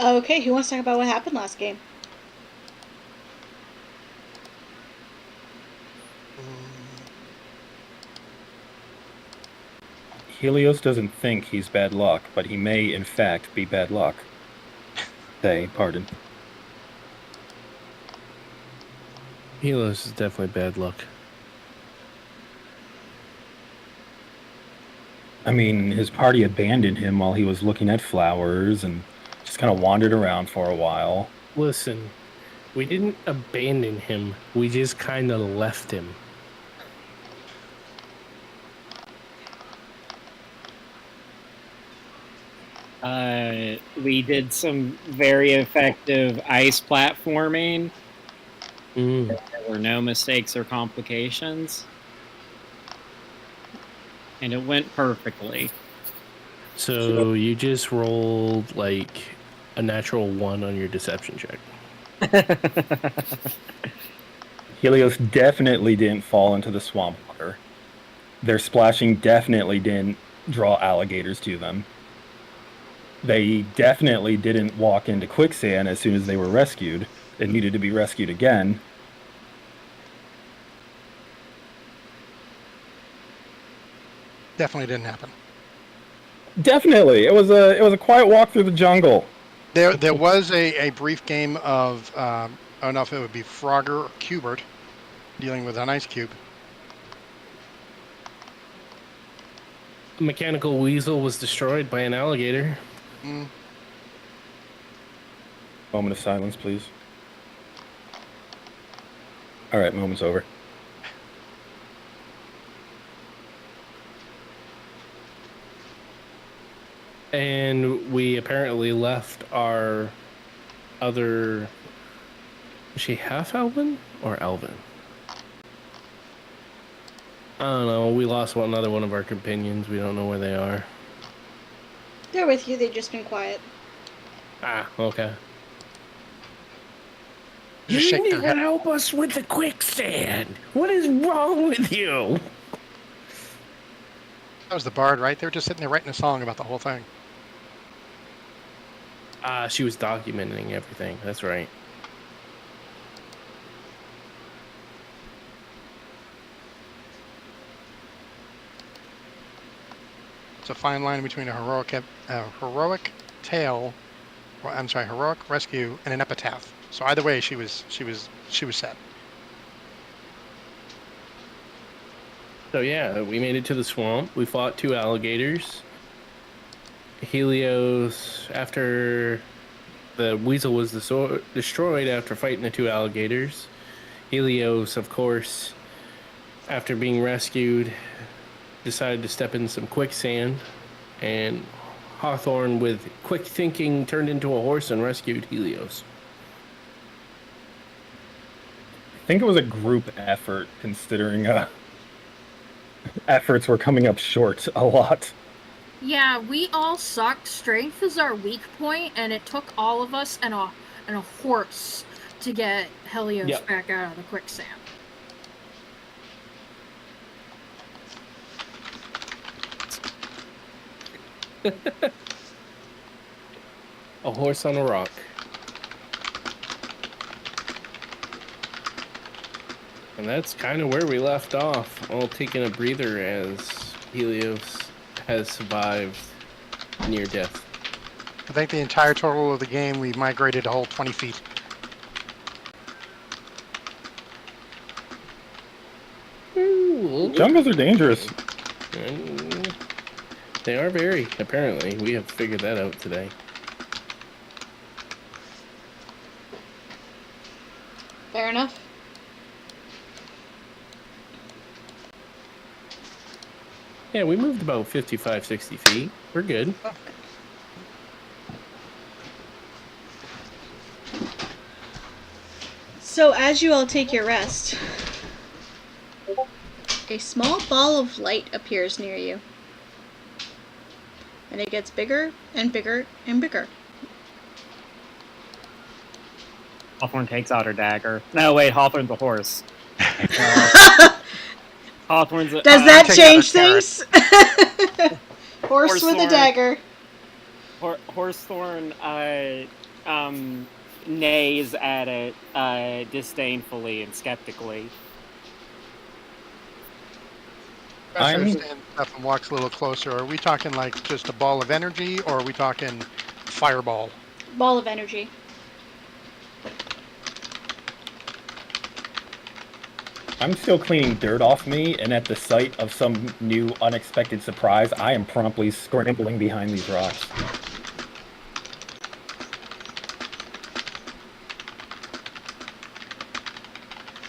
Okay, who wants to talk about what happened last game? Helios doesn't think he's bad luck, but he may, in fact, be bad luck. Pardon. Helios is definitely bad luck. I mean, his party abandoned him while he was looking at flowers and just kind of wandered around for a while. Listen, we didn't abandon him. We just kind of left him. We did some very effective ice platforming. There were no mistakes or complications. And it went perfectly. So you just rolled like a natural 1 on your deception check. Helios definitely didn't fall into the swamp water. Their splashing definitely didn't draw alligators to them. They definitely didn't walk into quicksand as soon as they were rescued. It needed to be rescued again. Definitely didn't happen. Definitely, it was a quiet walk through the jungle. There was a brief game of I don't know if it would be Frogger or Cubert dealing with an ice cube. A mechanical weasel was destroyed by an alligator. Moment of silence, please. All right, moment's over. And we apparently left our other... Is she half elven or elven? I don't know. We lost another one of our companions. We don't know where they are. They're with you, they've just been quiet. Ah, okay. Just shake their head. Help us with the quicksand. What is wrong with you? That was the bard, right? They were just sitting there writing a song about the whole thing. She was documenting everything. That's right. It's a fine line between a heroic tale, or, I'm sorry, heroic rescue and an epitaph. So either way, she was set. So yeah, we made it to the swamp. We fought 2 alligators. Helios, after the weasel was destroyed after fighting the 2 alligators. Helios, of course, after being rescued, decided to step in some quicksand, and Hawthorne, with quick thinking, turned into a horse and rescued Helios. I think it was a group effort, considering efforts were coming up short a lot. Yeah, we all sucked. Strength is our weak point, and it took all of us and a horse to get Helios back out of the quicksand. A horse on a rock. And that's kind of where we left off, all taking a breather as Helios has survived near death. I think the entire total of the game, we migrated a whole 20 feet. Ooh, Jungles are dangerous. They are very, apparently. We have figured that out today. Fair enough. Yeah, we moved about 55, 60 feet. We're good. So as you all take your rest, a small ball of light appears near you. And it gets bigger and bigger and bigger. Hawthorne takes out her dagger. No, wait, Hawthorne's a horse. Hawthorne's a... Does that take change out a things? Horse with a Horse dagger. Horsethorn neighs at it disdainfully and skeptically. Professor I'm- stands up and walks a little closer. Are we talking like just a ball of energy, or are we talking fireball? Ball of energy. I'm still cleaning dirt off me, and at the sight of some new unexpected surprise, I am promptly scrambling behind these rocks.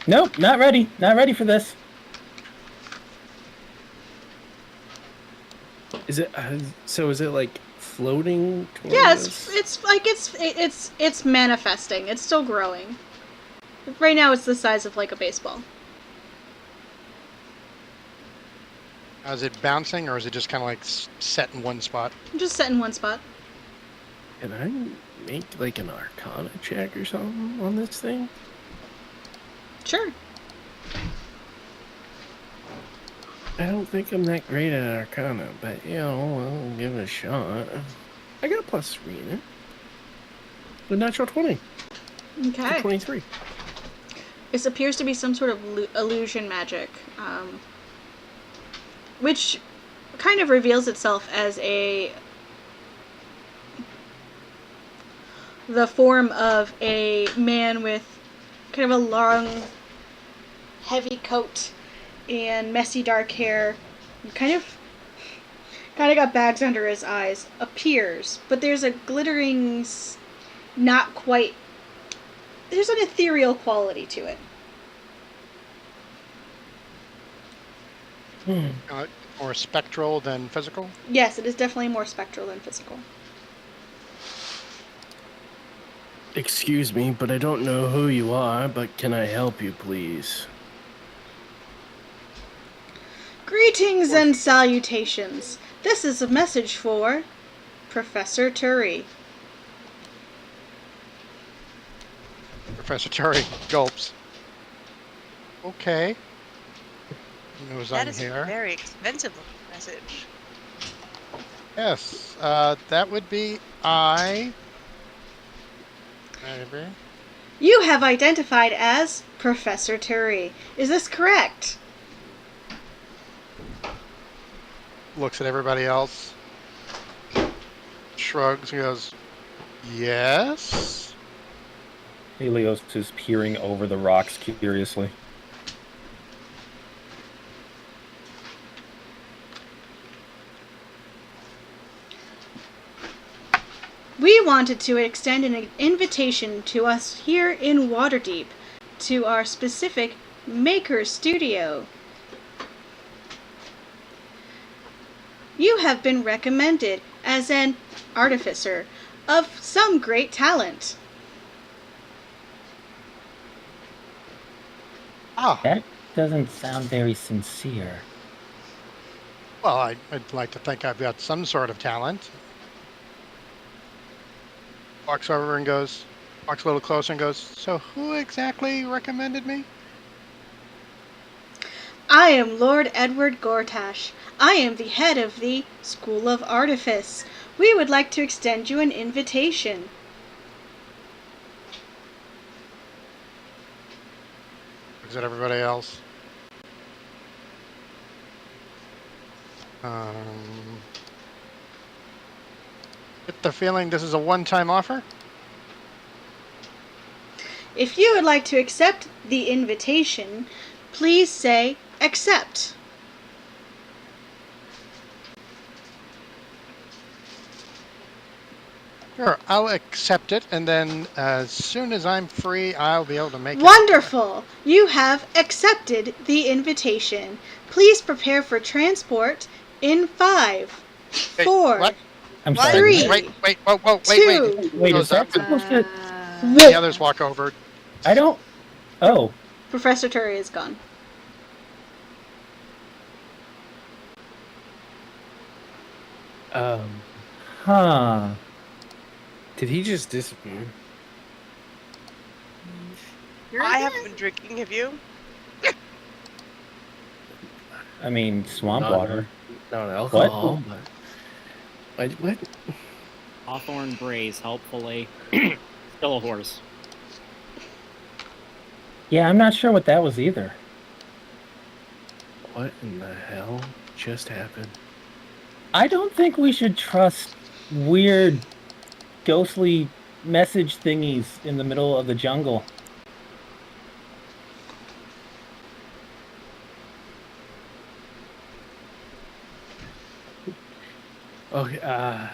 Nope, not ready. Not ready for this. Is it so? Is it like floating towards Yeah, us? it's manifesting. It's still growing. Right now, it's the size of like a baseball. Is it bouncing, or is it just kind of like set in one spot? Just set in one spot. Can I make like an Arcana check or something on this thing? Sure. I don't think I'm that great at Arcana, but you know, I'll give it a shot. I got a +3 in it. The natural 20. Okay. 23. This appears to be some sort of illusion magic, which kind of reveals itself as the form of a man with kind of a long, heavy coat and messy dark hair, kind of got bags under his eyes, appears, but there's a glittering, not quite, there's an ethereal quality to it. More spectral than physical? Yes, it is definitely more spectral than physical. Excuse me, but I don't know who you are, but can I help you, please? Greetings and salutations. This is a message for Professor Turi. Professor Turi gulps. Okay. He knows That I'm is here. a very expensive message. Yes, that would be I. Maybe. You have identified as Professor Turi. Is this correct? Looks at everybody else. Shrugs and goes, yes. Helios is peering over the rocks curiously. We wanted to extend an invitation to us here in Waterdeep to our specific Maker Studio. You have been recommended as an artificer of some great talent. Ah, That doesn't sound very sincere. well, I'd like to think I've got some sort of talent. Walks over and goes, walks a little closer and goes, so who exactly recommended me? I am Lord Edward Gortash. I am the head of the School of Artifice. We would like to extend you an invitation. Looks at everybody else. Get the feeling this is a one-time offer? If you would like to accept the invitation, please say accept. Sure, I'll accept it, and then as soon as I'm free, I'll be able to make it. Wonderful! You have accepted the invitation. Please prepare for transport in 5, Wait, 4, what? I'm What? sorry. 3, Wait, whoa, wait. 2, Wait, Goes is that up. supposed to... The others walk over. I don't... Oh. Professor Turi is gone. Huh. Did he just disappear? You're I again. haven't been drinking, have you? I mean, swamp Not- water. Not alcohol, but... What? Hawthorne brays, helpfully. Still a horse. Yeah, I'm not sure what that was either. What in the hell just happened? I don't think we should trust weird, ghostly message thingies in the middle of the jungle. Oh,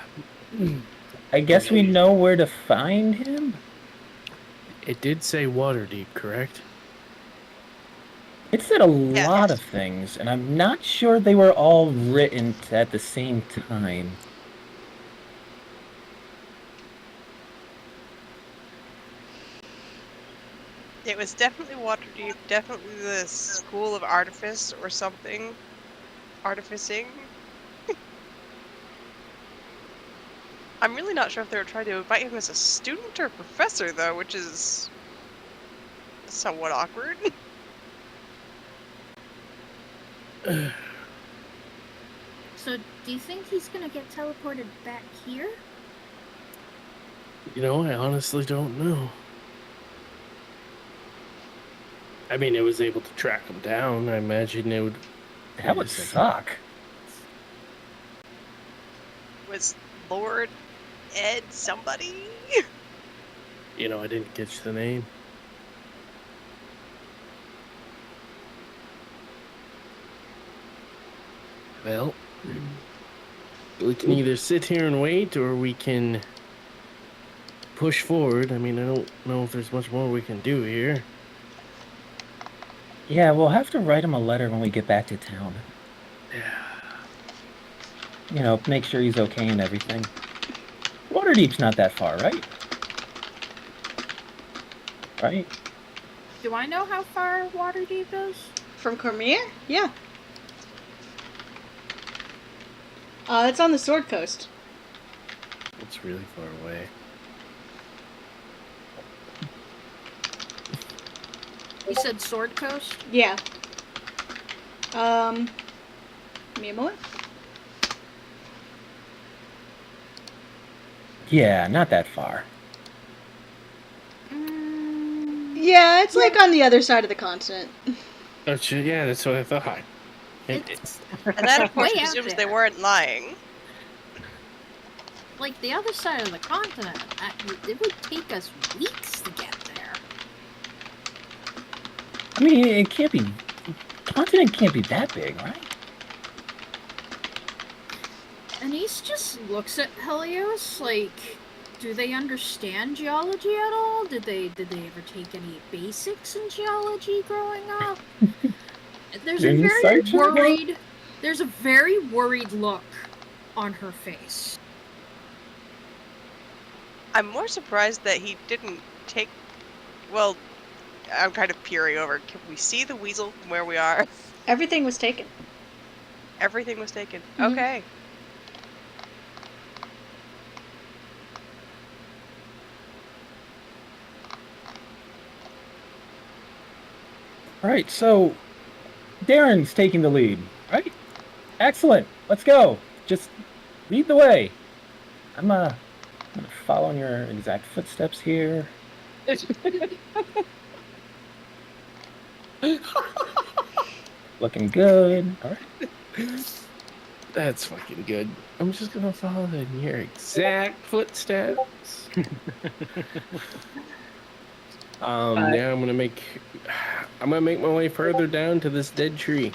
I guess we okay. know where to find him? It did say Waterdeep, correct? It said a lot of things, and I'm not sure they were all written at the same time. It was definitely Waterdeep, definitely the School of Artifice or something. Artificing. I'm really not sure if they were trying to invite him as a student or professor, though, which is somewhat awkward. So, do you think he's gonna get teleported back here? You know, I honestly don't know. I mean, it was able to track him down. I imagine it would. That would suck. Was Lord Ed somebody? You know, I didn't catch the name. Well, we can either sit here and wait, or we can push forward. I mean, I don't know if there's much more we can do here. Yeah, we'll have to write him a letter when we get back to town. You know, make sure he's okay and everything. Waterdeep's not that far, right? Right? Do I know how far Waterdeep is? From Cormier? Yeah. It's on the Sword Coast. It's really far away. You said Sword Coast? Yeah. Give me a moment. Yeah, not that far. Yeah, it's like on the other side of the continent. Yeah, that's what I thought. And that, of course, way out presumes they there. weren't lying. Like the other side of the continent. It would take us weeks to get there. I mean, it can't be... Continent can't be that big, right? Anise just looks at Helios like, do they understand geology at all? Did they ever take any basics in geology growing up? There's a very worried look on her face. I'm more surprised that he didn't take... Well, I'm kind of peering over. Can we see the weasel from where we are? Everything was taken. Everything was taken. Mhm. Okay. All right, so Darren's taking the lead, right? Excellent. Let's go. Just lead the way. I'm gonna follow in your exact footsteps here. Looking good. All right. That's fucking good. I'm just gonna follow in your exact footsteps. Now I'm gonna make my way further down to this dead tree.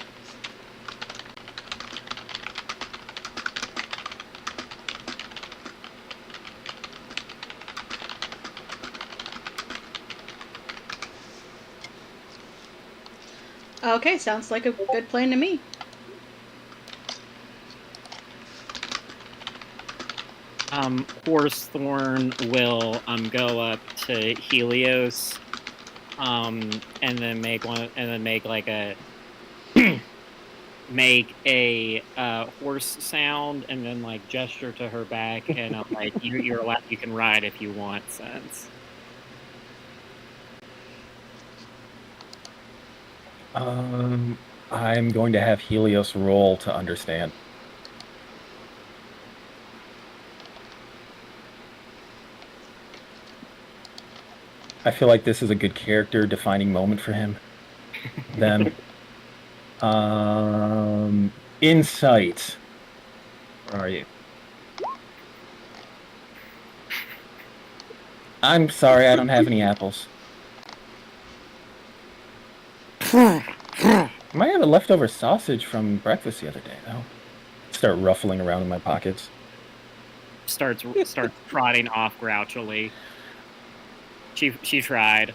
Okay, sounds like a good plan to me. Horsethorn will go up to Helios, and then make a horse sound, and then like gesture to her back, and like you're allowed, you can ride if you want. Sense. I'm going to have Helios roll to understand. I feel like this is a good character defining moment for him. Them. Insight. Where are you? I'm sorry, I don't have any apples. I might have a leftover sausage from breakfast the other day, though. Start ruffling around in my pockets. Starts trotting off grouchily. She tried.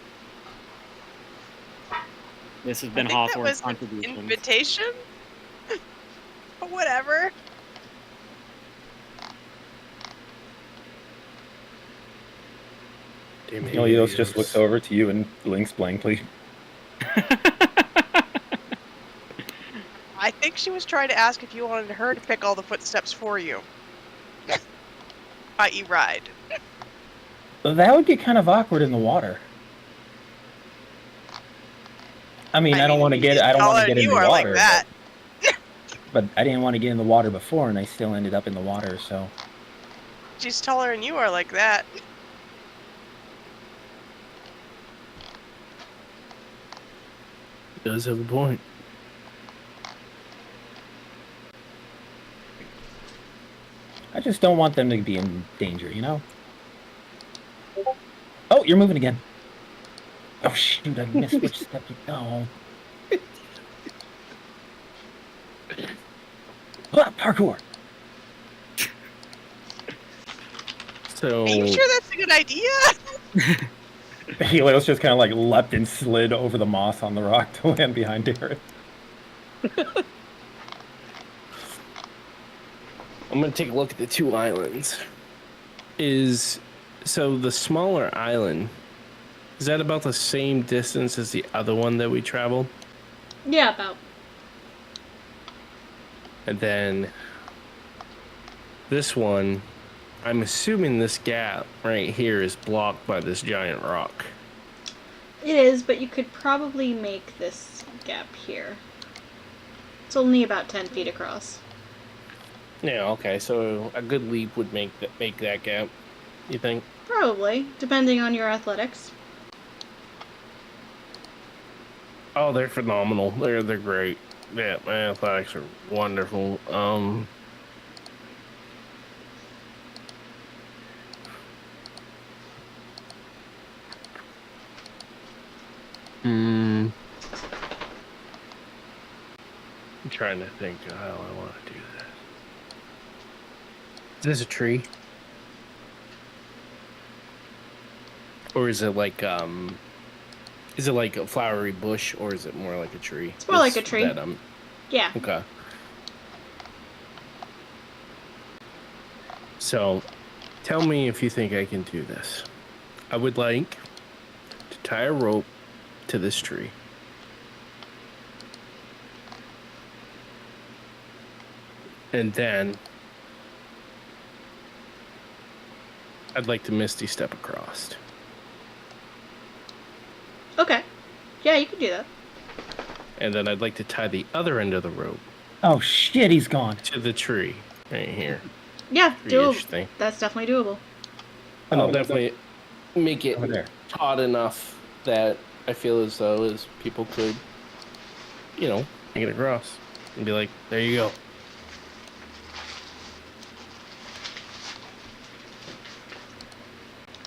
This has been I think that Hawthorne's was an contribution. invitation? But whatever. Helios just looks over to you and blinks blankly. I think she was trying to ask if you wanted her to pick all the footsteps for you. I.e. ride. That would get kind of awkward in the water. I mean, I don't want to get in the water. Like that. But I didn't want to get in the water before, and I still ended up in the water, so... She's taller than you are like that. Does have a point. I just don't want them to be in danger, you know? Oh, you're moving again. Oh, shoot, I missed which step you go. Parkour! So... Are you sure that's a good idea? Helios just kind of like leapt and slid over the moss on the rock to land behind Darren. I'm going to take a look at the two islands. So the smaller island, is that about the same distance as the other one that we traveled? Yeah, about. And then this one, I'm assuming this gap right here is blocked by this giant rock. It is, but you could probably make this gap here. It's only about 10 feet across. Yeah, okay, so a good leap would make that gap, you think? Probably, depending on your athletics. Oh, they're phenomenal. They're great. Yeah, my athletics are wonderful. I'm trying to think of how I want to do this. Is this a tree? Or is it like a flowery bush, or is it more like a tree? It's more like a tree. Yeah. Okay. So, tell me if you think I can do this. I would like to tie a rope to this tree. And then I'd like to Misty step across. Okay. Yeah, you can do that. And then I'd like to tie the other end of the rope Oh shit, he's gone. to the tree right here. Yeah, Tree-ish doable. thing. That's definitely doable. And I'll definitely make it Over there. taut enough that I feel as though as people could, make it across and be like, there you go.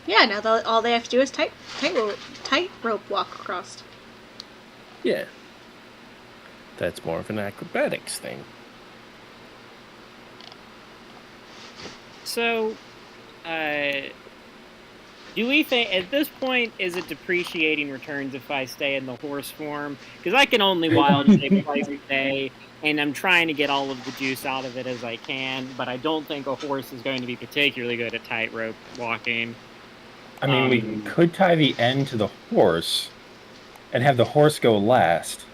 Yeah, now all they have to do is tight rope walk across. Yeah. That's more of an acrobatics thing. So, do we think at this point is it depreciating returns if I stay in the horse form? Because I can only wild shape twice a day, and I'm trying to get all of the juice out of it as I can. But I don't think a horse is going to be particularly good at tightrope walking. I mean, we could tie the end to the horse and have the horse go last.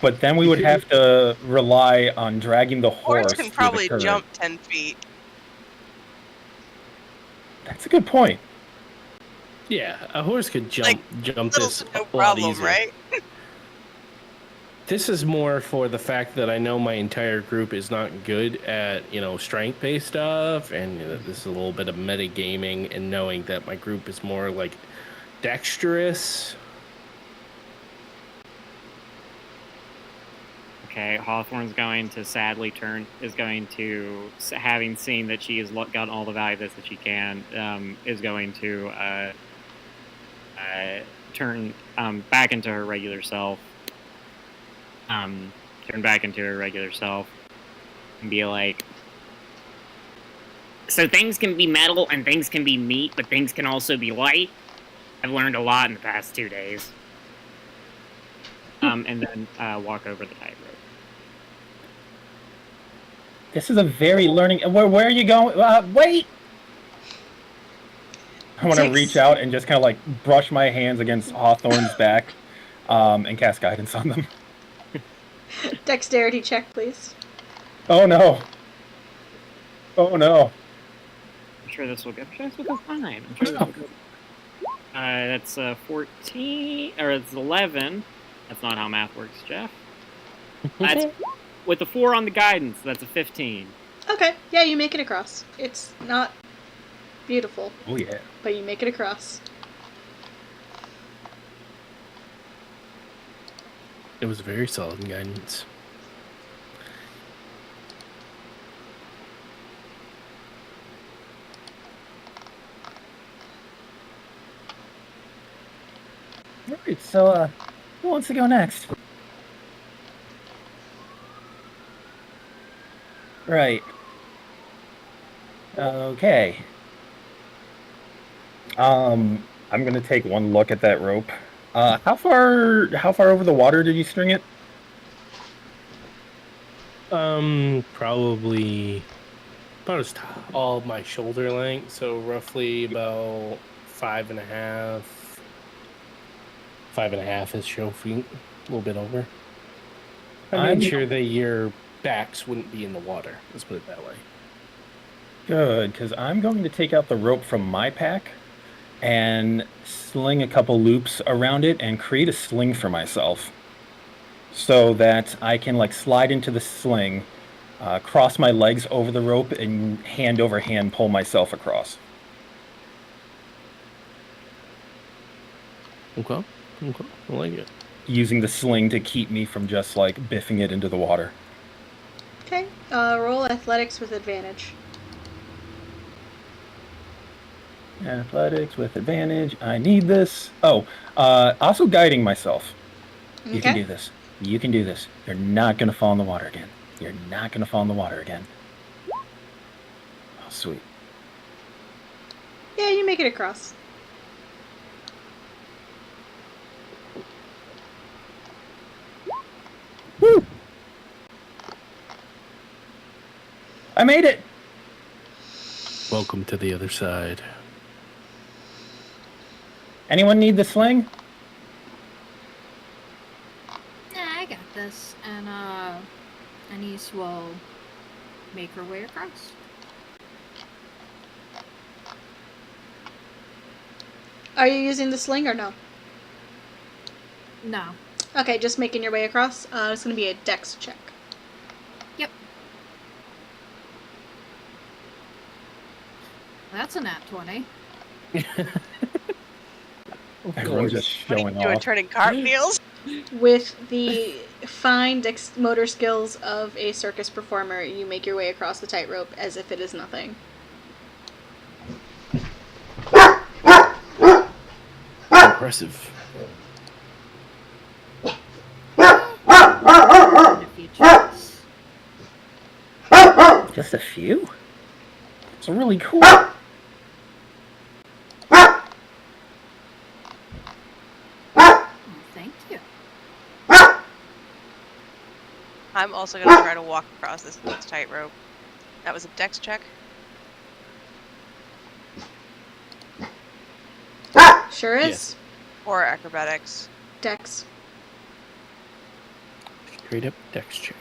But then we would have to rely on dragging the horse. Horse can through the probably current. jump 10 feet. That's a good point. Yeah, a horse could jump Little this to no a lot problem, easier. right? This is more for the fact that I know my entire group is not good at, strength-based stuff, and this is a little bit of metagaming, and knowing that my group is more like dexterous. Okay, Hawthorne's going to sadly having seen that she has gotten all the value of this that she can, is going to turn back into her regular self. Turn back into her regular self and be like, so things can be metal and things can be meat, but things can also be light. I've learned a lot in the past 2 days. And then walk over the tightrope. This is a very learning. Where are you going? Wait! I want to reach out and just kind of like brush my hands against Hawthorne's back and cast guidance on them. Dexterity check, please. Oh no. Oh no. I'm sure this will go fine. I'm sure this will go. That's 14, or it's 11. That's not how math works, Jeff. That's with a 4 on the guidance. That's a 15. Okay, yeah, you make it across. It's not beautiful. Oh yeah. But you make it across. It was very solid guidance. Alright, so who wants to go next? Right. Okay. I'm gonna take one look at that rope. How far over the water did you string it? Probably about as all of my shoulder length, so roughly about 5.5-ish feet, a little bit over. I made sure that your backs wouldn't be in the water. Let's put it that way. Good, because I'm going to take out the rope from my pack and sling a couple loops around it and create a sling for myself so that I can like slide into the sling, cross my legs over the rope, and hand over hand pull myself across. Okay. I like it. Using the sling to keep me from just like biffing it into the water. Okay, roll athletics with advantage. Athletics with advantage. I need this. Oh, also guiding myself. You can Okay. do this. You can do this. You're not going to fall in the water again. You're not going to fall in the water again. Oh, sweet. Yeah, you make it across. Woo! I made it! Welcome to the other side. Anyone need the sling? Nah, I got this. And, Anise will make her way across. Are you using the sling or no? No. Okay, just making your way across. It's going to be a dex check. Yep. That's a nat 20. Everyone's just What are you showing doing, off. turning cartwheels? With the fine motor skills of a circus performer, you make your way across the tightrope as if it is nothing. Impressive. A few checks. Just a few? It's really cool. Oh, thank you. I'm also going to try to walk across this tightrope. That was a dex check. Sure is. Yes. Or acrobatics. Dex. Straight up dex check.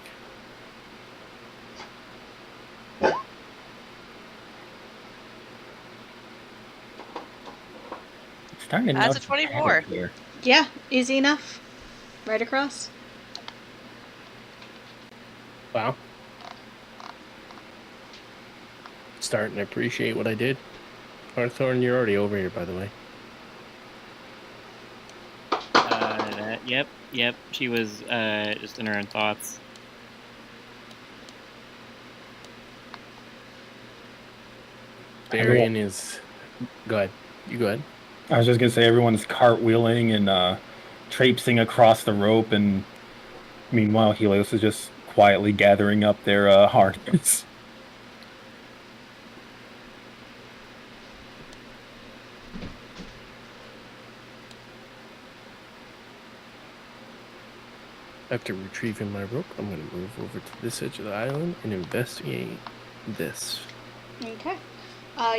It's starting to That's a notice 24. panic here. Yeah, easy enough. Right across. Wow. Starting to appreciate what I did. Hawthorne, you're already over here, by the way. Yep. She was just in her own thoughts. Darian is. Go ahead. You go ahead. I was just gonna say everyone's cartwheeling and traipsing across the rope, and meanwhile Helios is just quietly gathering up their harness. After retrieving my rope, I'm going to move over to this edge of the island and investigate this. Okay.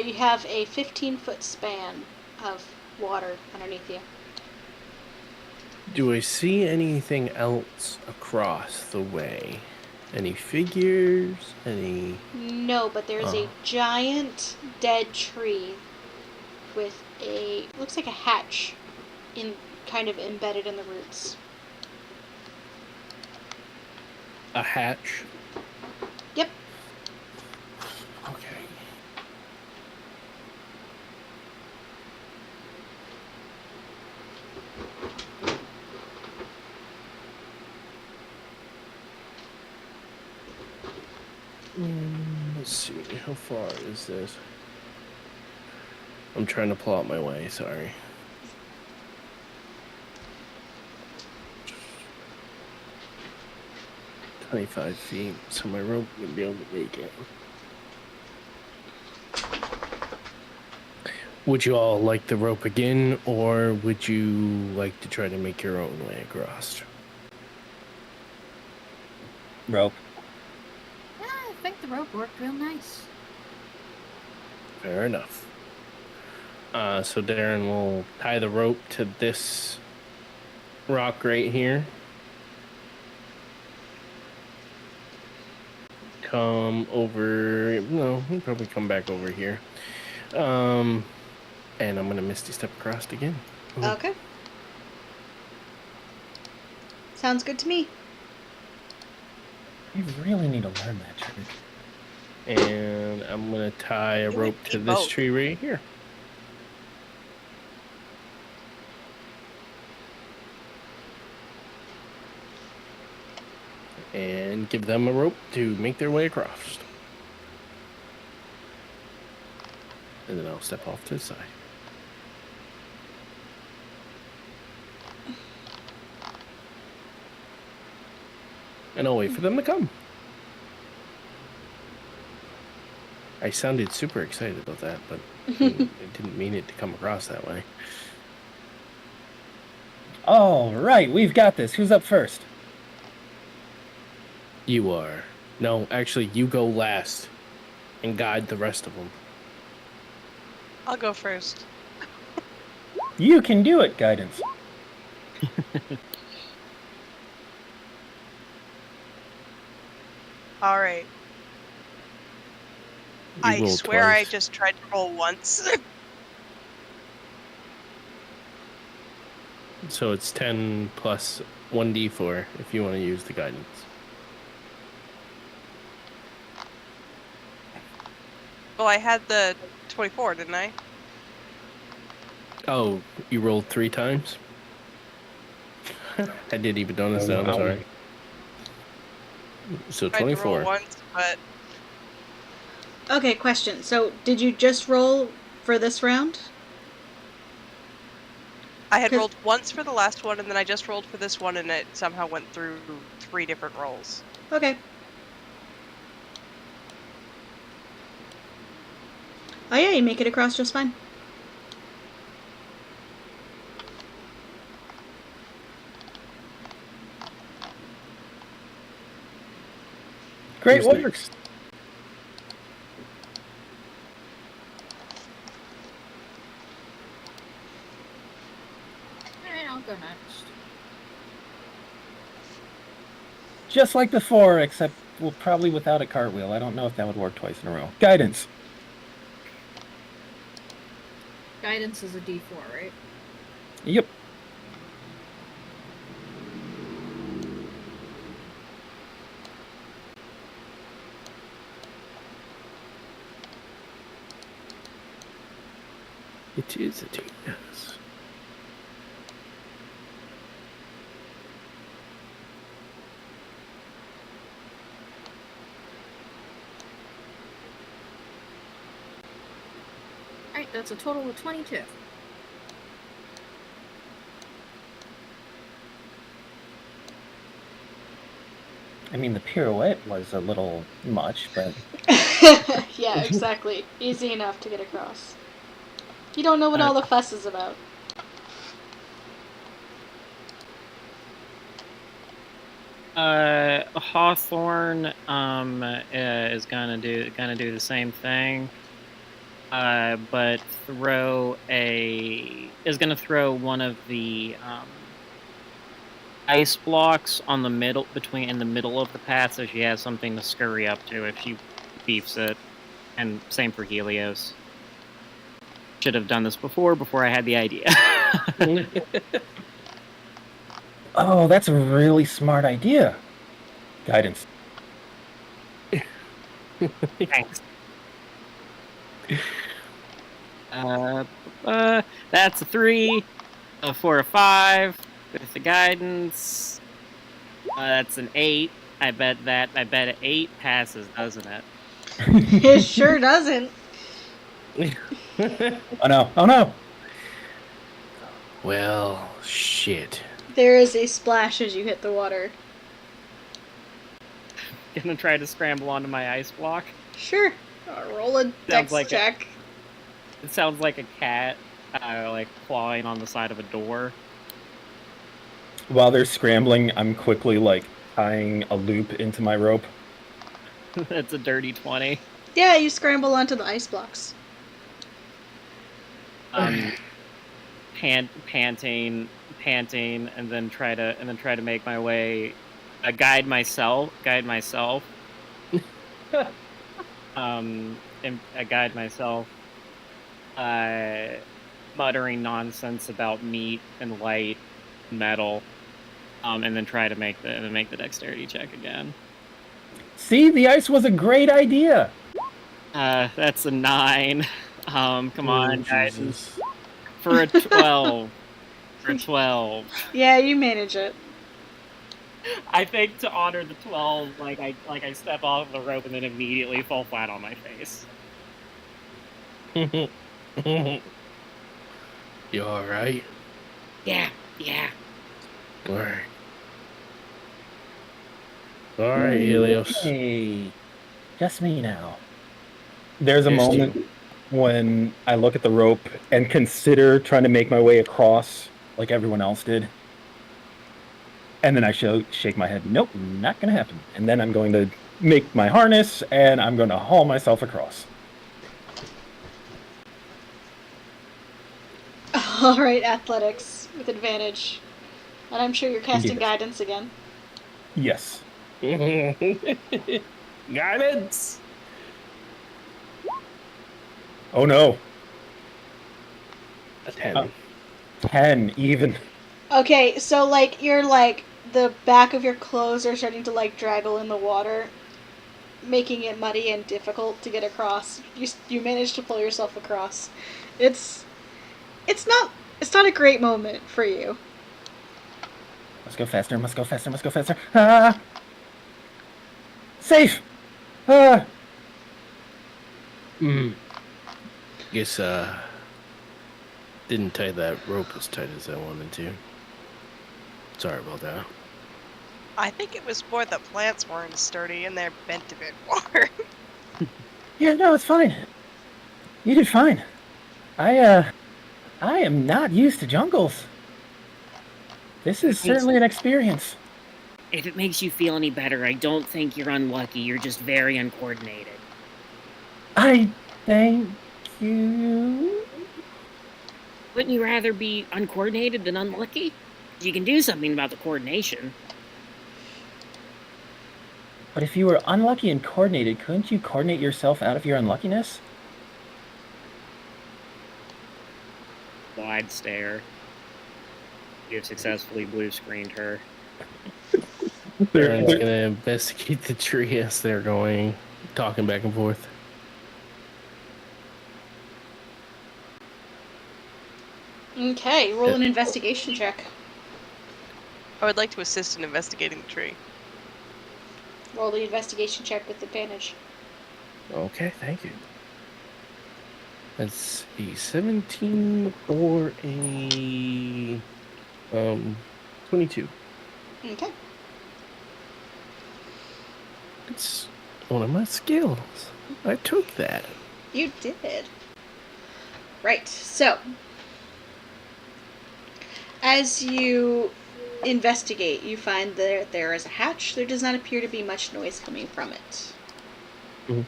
You have a 15-foot span of water underneath you. Do I see anything else across the way? Any figures? Any... No, but there's a giant dead tree with a looks like a hatch kind of embedded in the roots. A hatch? Yep. Okay. Let's see, how far is this? I'm trying to pull out my way, sorry. $25 feet, so my rope would be able to make it. Would you all like the rope again, or would you like to try to make your own way across? Rope. Yeah, I think the rope worked real nice. Fair enough. So Darren will tie the rope to this rock right here. Come over. No, he'll probably come back over here. And I'm gonna Misty Step across again. Ooh. Okay. Sounds good to me. You really need to learn that trick. And I'm gonna tie a rope to this tree right here. And give them a rope to make their way across. And then I'll step off to the side. And I'll wait for them to come. I sounded super excited about that, but I didn't mean it to come across that way. All right, we've got this. Who's up first? You are. No, actually, you go last and guide the rest of them. I'll go first. You can do it, Guidance. All right. I swear twice. I just tried to roll once. So it's 10 plus 1d4 if you want to use the guidance. Well, I had the 24, didn't I? Oh, you rolled 3 times? I didn't even notice that, I'm sorry. So 24. I tried to roll once, but... Okay, question. So, did you just roll for this round? I had rolled once for the last one, and then I just rolled for this one, and it somehow went through 3 different rolls. Okay. Oh yeah, you make it across just fine. Great work. Alright, I'll go next. Just like before, except well, probably without a cartwheel. I don't know if that would work twice in a row. Guidance. Guidance is a D4, right? Yep. It is a team, yes. Alright, that's a total of 22. I mean, the pirouette was a little much, but Yeah, exactly. Easy enough to get across. You don't know what all the fuss is about. Hawthorne is gonna do the same thing, but is gonna throw one of the ice blocks on the middle in the middle of the path, so she has something to scurry up to if she beefs it. And same for Helios. Should have done this before I had the idea. oh, that's a really smart idea. Guidance. Thanks. That's a 3, a 4, a 5 with the guidance. That's an 8. I bet an 8 passes, doesn't it? It sure doesn't. Oh no! Oh no! Well, shit. There is a splash as you hit the water. Gonna try to scramble onto my ice block. Sure. Roll a dex like check. It sounds like a cat, like clawing on the side of a door. While they're scrambling, I'm quickly like tying a loop into my rope. It's a dirty 20. Yeah, you scramble onto the ice blocks. Panting, and then try to make my way. Guide myself. And I guide myself. Muttering nonsense about meat and light, metal, and then try to make the dexterity check again. See, the ice was a great idea. That's a 9. Come on, guys. Jesus. For a 12. For a 12. Yeah, you manage it. I think to honor the 12, I step off the rope and then immediately fall flat on my face. You alright? Yeah. Alright. Alright, Helios. Hey, just me now. There's a Yes, moment when I look at the rope and consider trying to make my way across like everyone else did. And then I shake my head, nope, not going to happen. And then I'm going to make my harness and I'm going to haul myself across. Alright, athletics with advantage. And I'm sure you're casting Yes. guidance again. Yes. Guidance! Oh no. A 10. 10 even. Okay, so you're the back of your clothes are starting to draggle in the water, making it muddy and difficult to get across. You manage to pull yourself across. It's not a great moment for you. Must go faster, must go faster, must go faster. Ah! Safe! Ah! Guess, didn't tie that rope as tight as I wanted to. Sorry about that. I think it was more the plants weren't sturdy and they're bent a bit more. Yeah, no, it's fine. You did fine. I am not used to jungles. This is certainly an experience. If it makes you feel any better, I don't think you're unlucky. You're just very uncoordinated. I thank you. Wouldn't you rather be uncoordinated than unlucky? You can do something about the coordination. But if you were unlucky and coordinated, couldn't you coordinate yourself out of your unluckiness? Wide stare. You have successfully blue screened her. Darren's gonna investigate the tree as they're going, talking back and forth. Okay, roll an investigation check. I would like to assist in investigating the tree. Roll the investigation check with advantage. Okay, thank you. That's a 17 or a 22. Okay. It's one of my skills. I took that. You did. Right, so as you investigate, you find that there is a hatch. There does not appear to be much noise coming from it. Mm-hmm.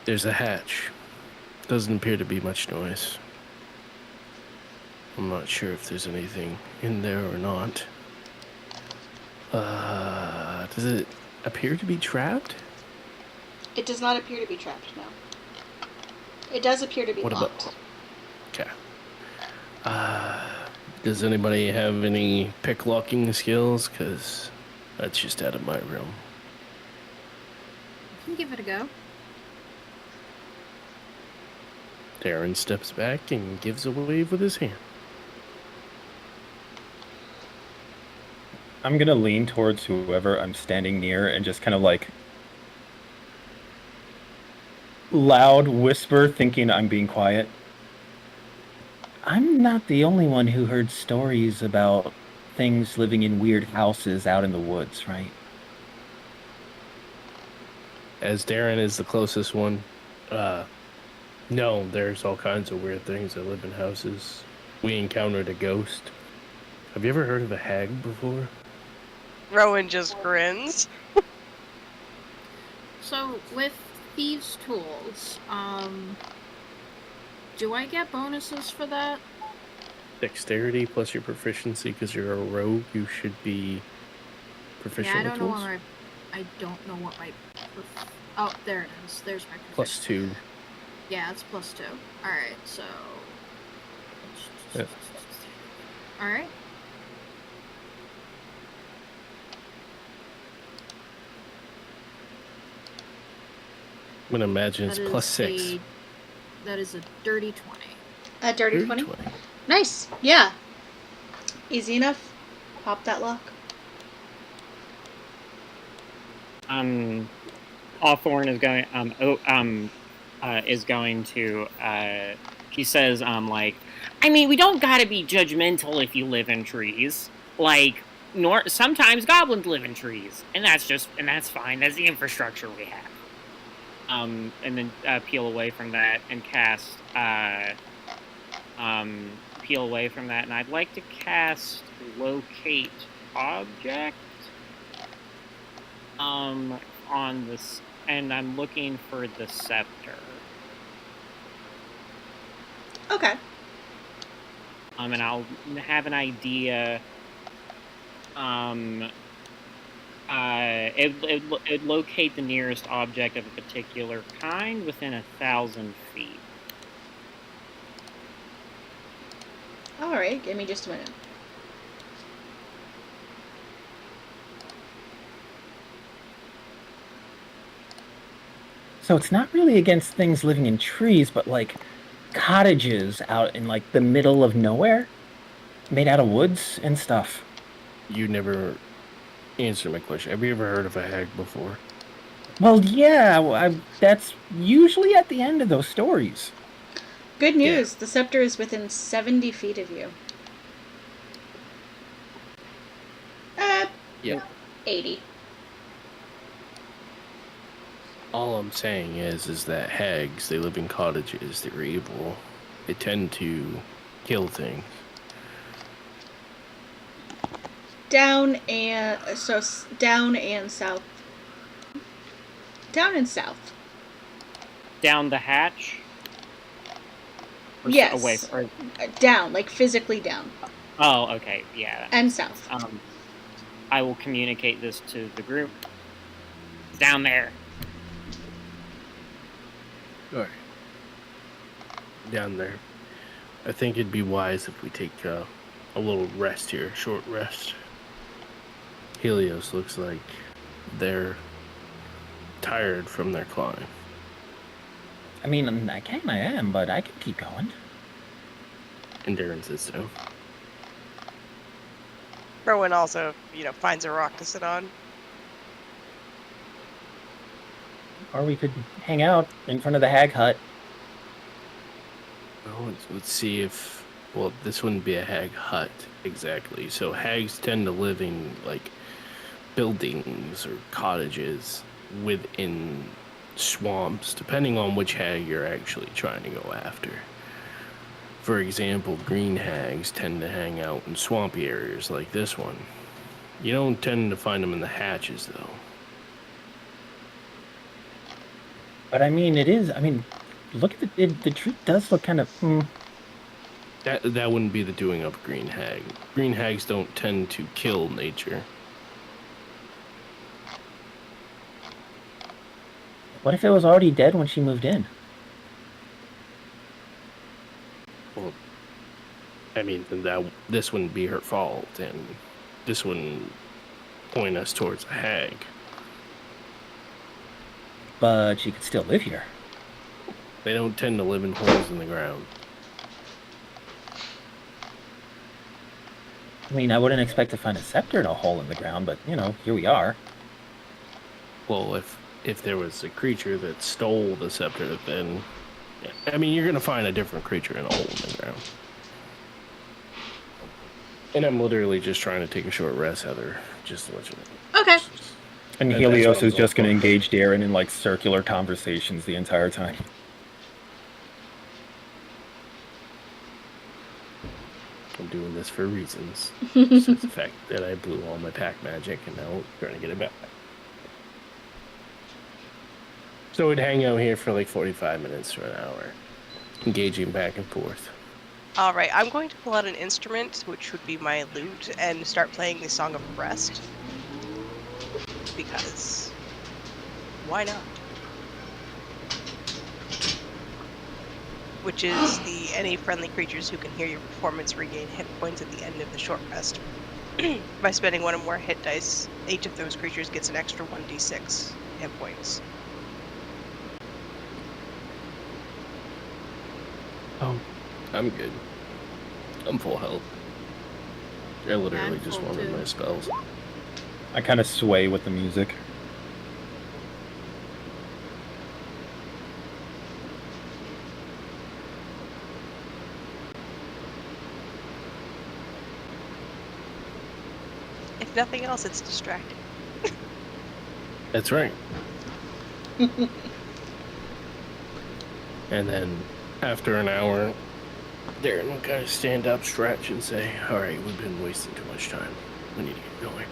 There's a hatch. Doesn't appear to be much noise. I'm not sure if there's anything in there or not. Does it appear to be trapped? It does not appear to be trapped, no. It does appear to be What locked. about... Okay. Does anybody have any pick locking skills? Because that's just out of my realm. You can give it a go. Darren steps back and gives a wave with his hand. I'm gonna lean towards whoever I'm standing near and just kind of like loud whisper, thinking I'm being quiet. I'm not the only one who heard stories about things living in weird houses out in the woods, right? As Darren is the closest one, no, there's all kinds of weird things that live in houses. We encountered a ghost. Have you ever heard of a hag before? Rowan just grins. So, with thieves' tools, do I get bonuses for that? Dexterity plus your proficiency, because you're a rogue, you should be proficient Yeah, I with don't know tools. what my... I don't know what my... Oh, there it is. There's my proficiency. +2. Yeah, it's +2. Alright, so... Yeah. Alright. I'm going to imagine it's +6. That is a dirty 20. A dirty 20? Nice. Yeah. Easy enough. Pop that lock. Hawthorne is going to he says like, I mean, we don't gotta be judgmental if you live in trees. Like, sometimes goblins live in trees, and that's fine. That's the infrastructure we have. And then peel away from that and cast peel away from that, and I'd like to cast locate object on this, and I'm looking for the scepter. Okay. And I'll have an idea. It'd locate the nearest object of a particular kind within 1,000 feet. Alright, give me just a minute. So it's not really against things living in trees, but like cottages out in like the middle of nowhere, made out of woods and stuff. You never answered my question. Have you ever heard of a hag before? Well, yeah, that's usually at the end of those stories. Good news, the scepter is within 70 feet of you. Yeah. 80. All I'm saying is that hags, they live in cottages, they're evil. They tend to kill things. Down and south. Down and south. Down the hatch? Or Yes. Away or... Down, like physically down. Oh, okay, yeah. And south. I will communicate this to the group. Down there. Alright. Down there. I think it'd be wise if we take a little rest here, short rest. Helios looks like they're tired from their climb. I mean, I am, but I can keep going. And Darren says so. Rowan also, finds a rock to sit on. Or we could hang out in front of the hag hut. Well, let's see if... Well, this wouldn't be a hag hut, exactly. So hags tend to live in, like, buildings or cottages within swamps, depending on which hag you're actually trying to go after. For example, green hags tend to hang out in swampy areas like this one. You don't tend to find them in the hatches, though. But I mean, look at the tree does look kind of... That wouldn't be the doing of a green hag. Green hags don't tend to kill nature. What if it was already dead when she moved in? Well, I mean, this wouldn't be her fault, and this wouldn't point us towards a hag. But she could still live here. They don't tend to live in holes in the ground. I mean, I wouldn't expect to find a scepter in a hole in the ground, but, here we are. Well, if there was a creature that stole the scepter, then... I mean, you're going to find a different creature in a hole in the ground. And I'm literally just trying to take a short rest, Heather, just to let you know. Okay. And Helios is just going to engage Darren in like circular conversations the entire time. I'm doing this for reasons. It's the fact that I blew all my pack magic and now I'm trying to get it back. So we'd hang out here for like 45 minutes to an hour, engaging back and forth. All right, I'm going to pull out an instrument, which would be my lute, and start playing the Song of Rest. Because why not? Which is any friendly creatures who can hear your performance regain hit points at the end of the short rest. By spending one or more hit dice, each of those creatures gets an extra 1d6 hit points. Oh, I'm good. I'm full health. I literally I'm just full wanted too. my spells. I kind of sway with the music. If nothing else, it's distracting. That's right. And then after an hour, Darren will kind of stand up, stretch, and say, all right, we've been wasting too much time. We need to get going.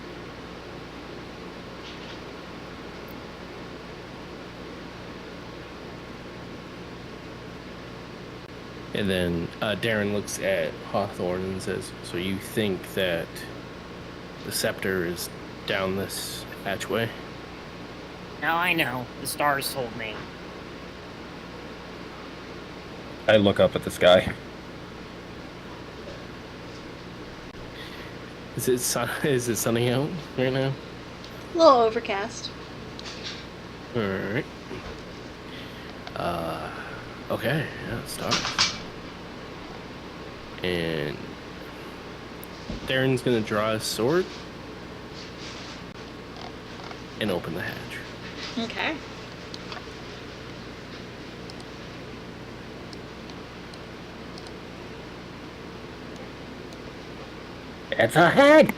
And then Darren looks at Hawthorne and says, so you think that the scepter is down this hatchway? Now I know. The stars told me. I look up at the sky. Is it sunny out right now? A little overcast. Alright. Okay, yeah, it starts. And Darren's gonna draw his sword and open the hatch. Okay. It's a hag!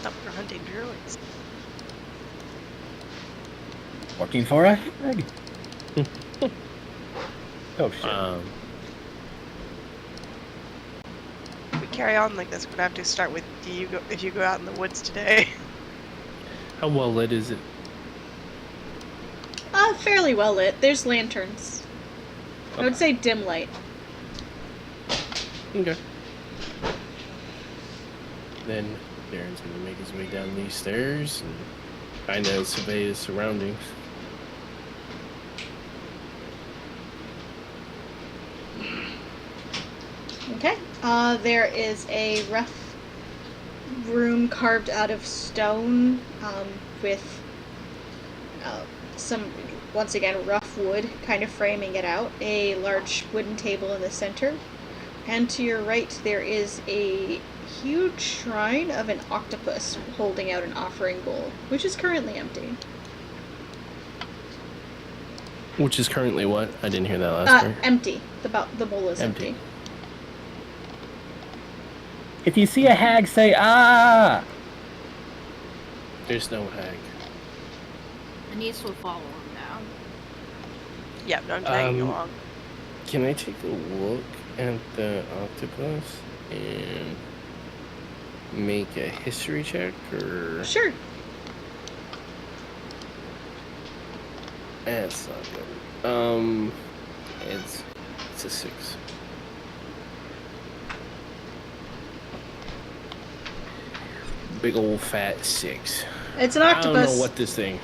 Thought we were hunting druids. Working for a hag? Oh shit. If we carry on like this, we're gonna have to start with if you go out in the woods today. How well lit is it? Fairly well lit. There's lanterns. I would say dim light. Okay. Then Darren's gonna make his way down these stairs and kind of survey his surroundings. Okay. There is a rough room carved out of stone with some, once again, rough wood kind of framing it out, a large wooden table in the center, and to your right there is a huge shrine of an octopus holding out an offering bowl, which is currently empty. Which is currently what? I didn't hear that last part. Empty. The bowl is empty. If you see a hag, say ah. There's no hag. Anise will follow him down. Yeah, no, I'm tagging along. Can I take a look at the octopus and make a history check, or? Sure. That's not good. It's a 6. Big old fat 6. It's an octopus. I don't know what this thing.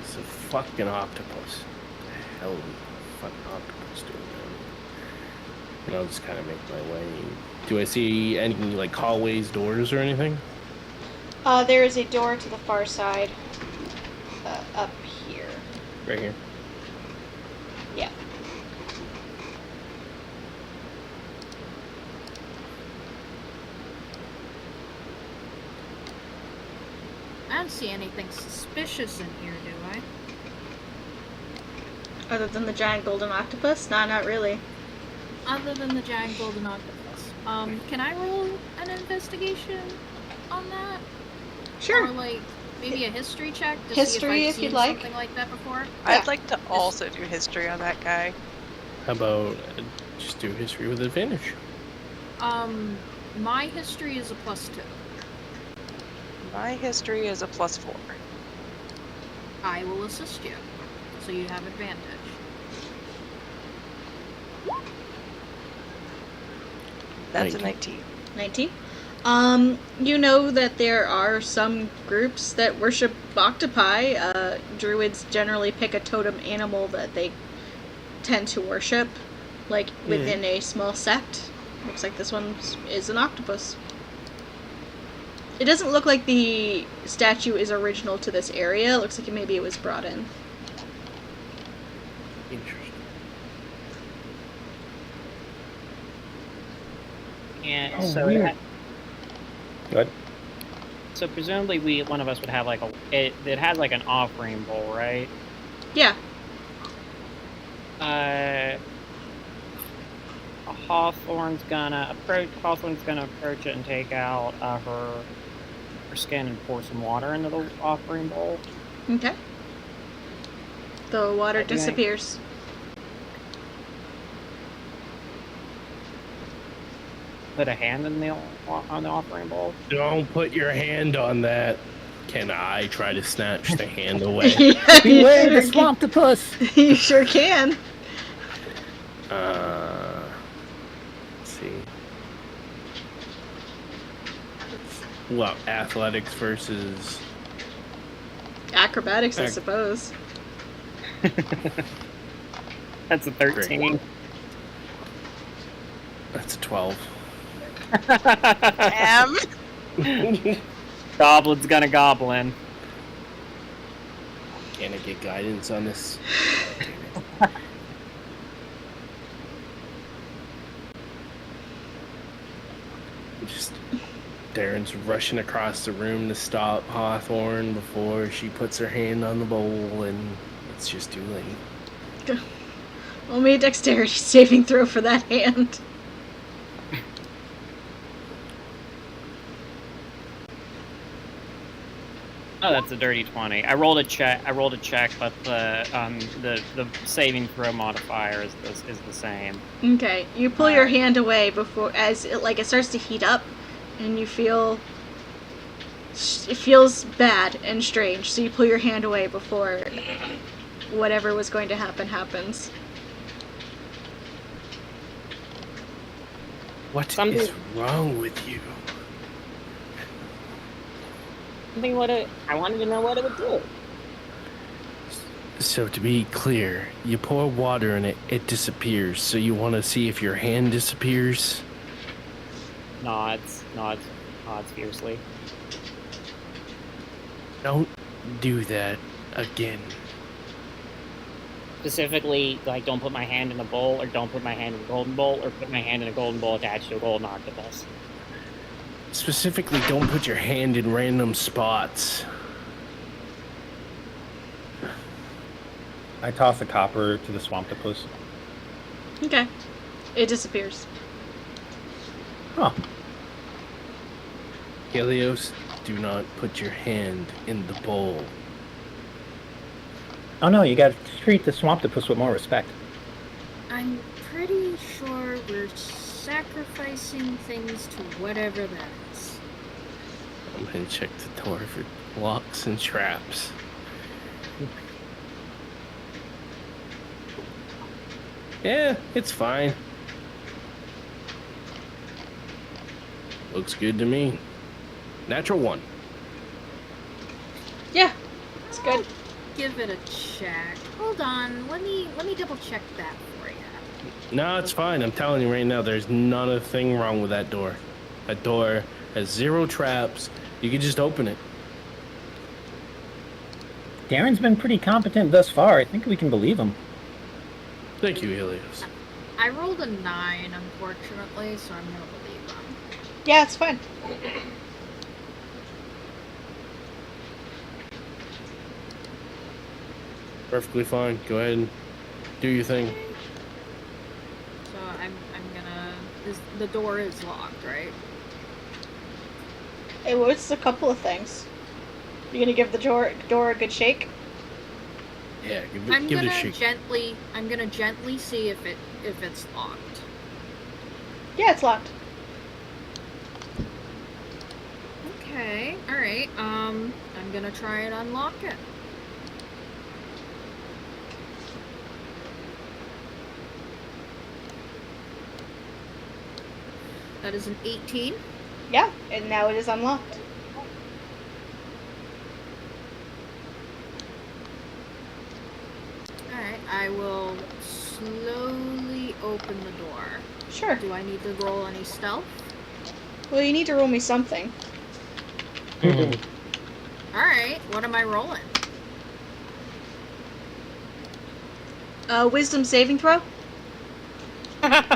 It's a fucking octopus. What the hell is a fucking octopus doing there? And I'll just kind of make my way. Do I see any like hallways, doors, or anything? There is a door to the far side. Up here. Right here. Yeah. I don't see anything suspicious in here, do I? Other than the giant golden octopus? Nah, not really. Other than the giant golden octopus. Can I roll an investigation on that? Sure. Or like maybe a history check to History, see if if I've you'd seen like. something like that before? I'd like to also do history on that guy. How about just do history with advantage? My history is a +2. My history is a +4. I will assist you, so you have advantage. That's a 19. 19. 19. You know that there are some groups that worship octopi. Druids generally pick a totem animal that they tend to worship, like within a small sect. Looks like this one is an octopus. It doesn't look like the statue is original to this area. It looks like maybe it was brought in. Interesting. And Oh, so weird. Good. so presumably one of us would have like it has like an offering bowl, right? Yeah. Hawthorne's gonna approach it and take out her skin and pour some water into the offering bowl. Okay. The water Do you think- disappears. Put a hand in on the offering bowl. Don't put your hand on that. Can I try to snatch the hand away? Yeah, you Beware the sure swamptopus! you sure can. Let's see. Well, athletics versus. Acrobatics, I suppose. That's a 13. That's a 12. Damn. Goblin's gonna goblin. Can I get guidance on this? Just Darren's rushing across the room to stop Hawthorne before she puts her hand on the bowl, and it's just too late. Roll me a dexterity saving throw for that hand. Oh, that's a dirty 20. I rolled a check, but the saving throw modifier is the same. Okay, you pull your hand away before, as it starts to heat up, and you feel it feels bad and strange. So you pull your hand away before whatever was going to happen happens. What Something- is wrong with you? I wanted to know what it would do. So to be clear, you pour water in it, it disappears. So you want to see if your hand disappears? Nods fiercely. Don't do that. again. Specifically, like, don't put my hand in a bowl, or don't put my hand in a golden bowl, or put my hand in a golden bowl attached to a golden octopus. Specifically, don't put your hand in random spots. I toss a copper to the swamptopus. Okay. It disappears. Huh. Helios, do not put your hand in the bowl. Oh no, you gotta treat the swamptopus with more respect. I'm pretty sure we're sacrificing things to whatever that is. I'm gonna check the door for locks and traps. Yeah, it's fine. Looks good to me. Natural 1. Yeah, it's good. Give it a check. Hold on, let me double check that for you. No, it's fine. I'm telling you right now, there's not a thing wrong with that door. That door has 0 traps. You can just open it. Darren's been pretty competent thus far. I think we can believe him. Thank you, Helios. I rolled a 9, unfortunately, so I'm gonna believe them. Yeah, it's fine. Perfectly fine. Go ahead and do your thing. So I'm gonna. The door is locked, right? Hey, well, it's a couple of things. You gonna give the door a good shake? Yeah, I'm give it a gonna shake. gently see if it's locked. Yeah, it's locked. Okay, all right. I'm gonna try and unlock it. That is an 18. Yeah, and now it is unlocked. Alright, I will slowly open the door. Sure. Do I need to roll any stealth? Well, you need to roll me something. Alright, what am I rolling? Wisdom saving throw? Alright.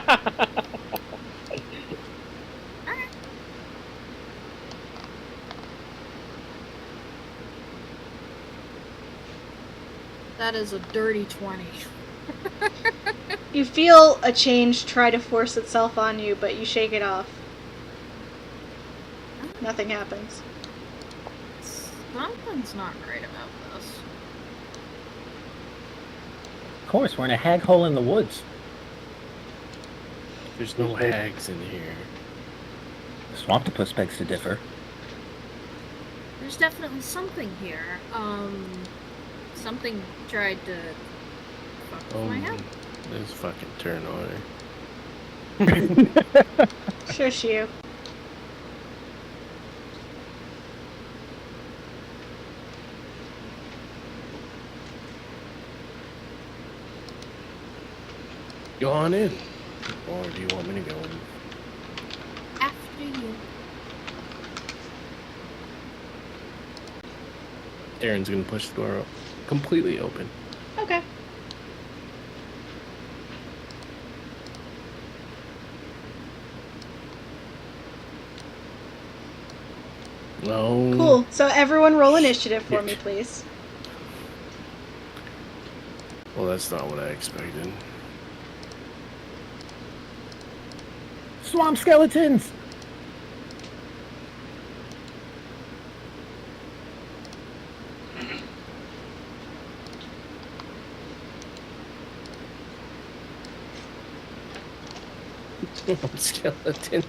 That is a dirty 20. You feel a change try to force itself on you, but you shake it off. Nothing happens. Something's not right about this. Of course, we're in a hag hole in the woods. There's no hags in here. The swamptopus begs to differ. There's definitely something here. Something tried to fuck with my head. This fucking turn order. Shush you. Go on in. Or do you want me to go in? After you. Darren's gonna push the door up. Completely open. Okay. No. Cool. So everyone roll initiative for me, please. Well, that's not what I expected. Swamp skeletons! Skeleton.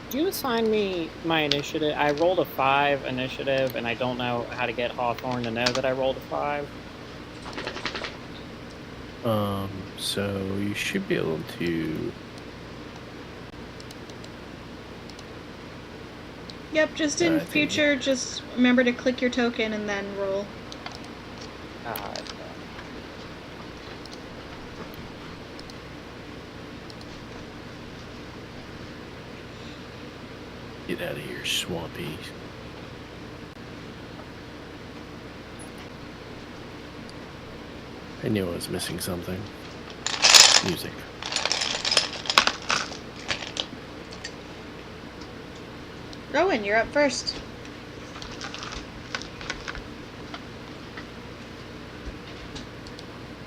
Do you assign me my initiative? I rolled a 5 initiative, and I don't know how to get Hawthorne to know that I rolled a 5. So you should be able to. Yep, just in I think- future, just remember to click your token and then roll. Get out of here, Swampy. I knew I was missing something. Music. Rowan, you're up first.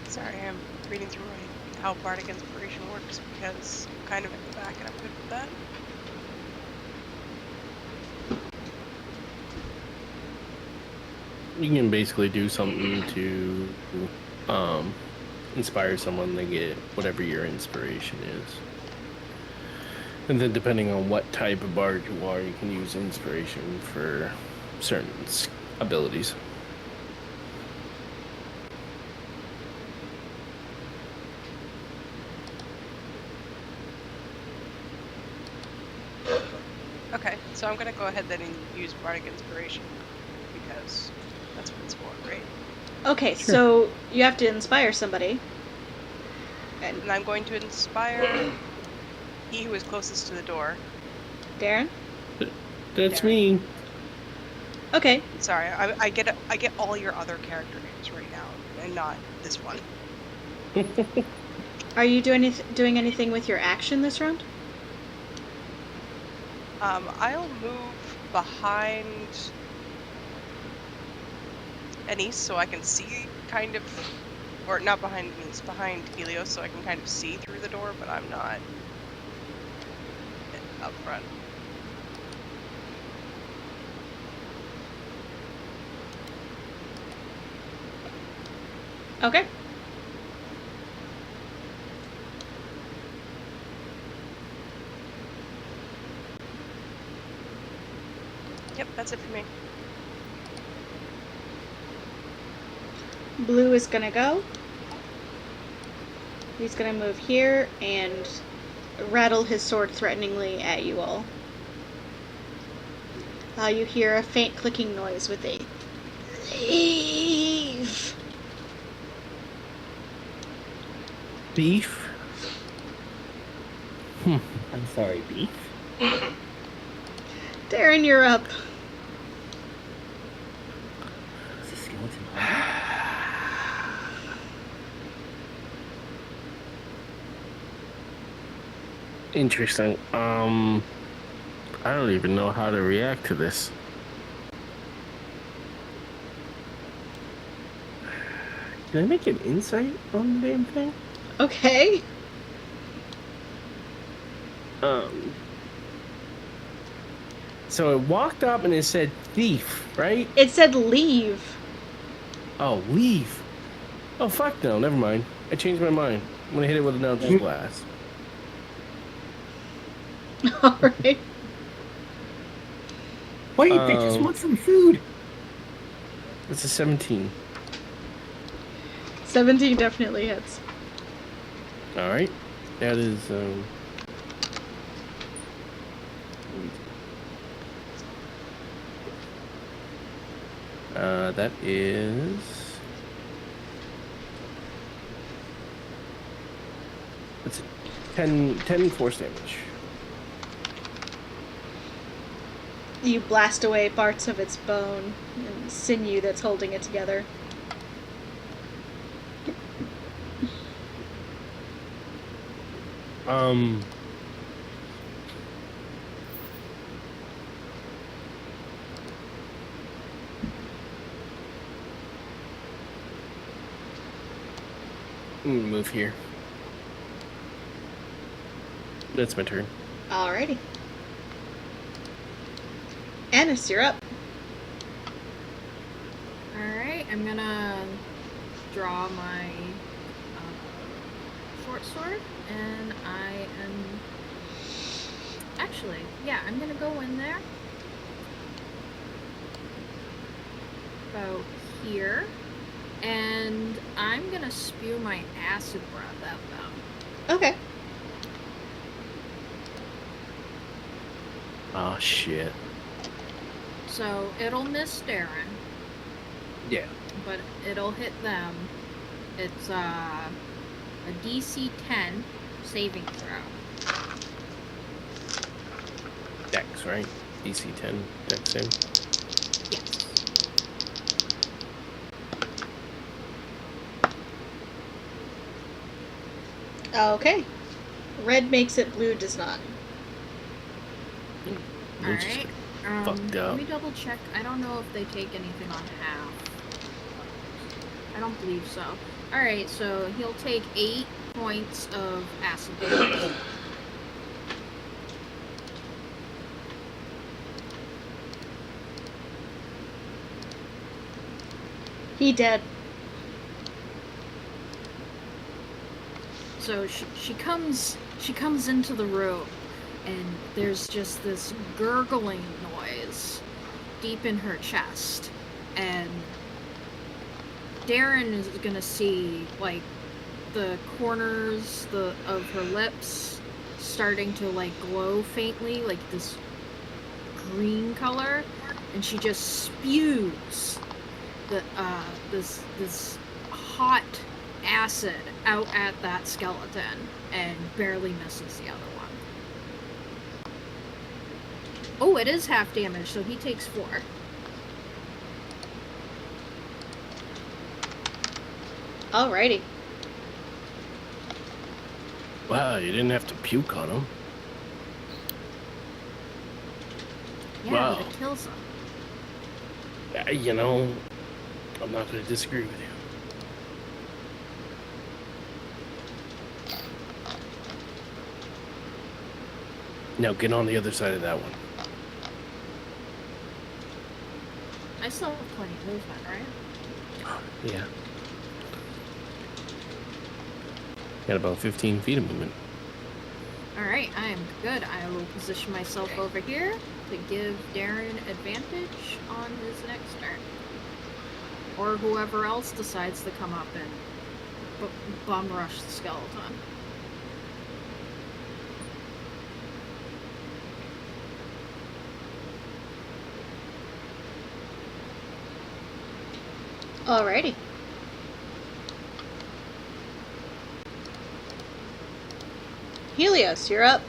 Sorry, I'm reading through how Bardic Inspiration works because I'm kind of in the back and I'm good with that. You can basically do something to inspire someone to get whatever your inspiration is. And then depending on what type of bard you are, you can use inspiration for certain abilities. Okay, so I'm gonna go ahead then and use Bardic Inspiration because that's what it's for, right? Okay, so you have to inspire somebody. And I'm going to inspire he who is closest to the door. Darren? That's Darren. me. Okay. Sorry, I get all your other character names right now, and not this one. Are you doing anything with your action this round? I'll move behind Anise so I can see kind of, or not behind Anise, behind Helios so I can kind of see through the door, but I'm not up front. Okay. Yep, that's it for me. Blue is gonna go. He's gonna move here and rattle his sword threateningly at you all. You hear a faint clicking noise with a leave. Beef? I'm sorry, beef? Darren, you're up. Is the skeleton hungry? Interesting. I don't even know how to react to this. Can I make an insight on the damn thing? Okay. So it walked up and it said thief, right? It said leave. Oh, leave. Oh, fuck no, never mind. I changed my mind. I'm gonna hit it with an Eldritch Blast. Alright. Wait, they just want some food. It's a 17. 17 definitely hits. Alright. That is, that is... It's 10 force damage. You blast away parts of its bone and sinew that's holding it together. Move here. That's my turn. Alrighty. Annis, you're up. Alright, I'm gonna draw my short sword, and I am... Actually, yeah, I'm gonna go in there. About here. And I'm gonna spew my acid breath at them. Okay. Oh, shit. So it'll miss Darren, Yeah. but it'll hit them. It's a DC 10 saving throw. Dex, right? DC 10 dex save. Yes. Okay. Red makes it, blue does not. Blue just Alright. fucked Let up. me double check. I don't know if they take anything on half. I don't believe so. Alright, so he'll take 8 points of acid damage. He dead. So she comes into the room, and there's just this gurgling noise deep in her chest, and Darren is gonna see like the corners of her lips starting to like glow faintly, like this green color, and she just spews this hot acid out at that skeleton and barely misses the other one. Oh, it is half damage, so he takes 4. Alrighty. Wow, you didn't have to puke on him. Yeah, Wow. but it kills him. You know, I'm not going to disagree with you. Now get on the other side of that one. I still have plenty of movement, right? Yeah. Got about 15 feet of movement. Alright, I am good. I will position myself over here to give Darren advantage on his next turn. Or whoever else decides to come up and bum rush the skeleton. Alrighty. Helios, you're up.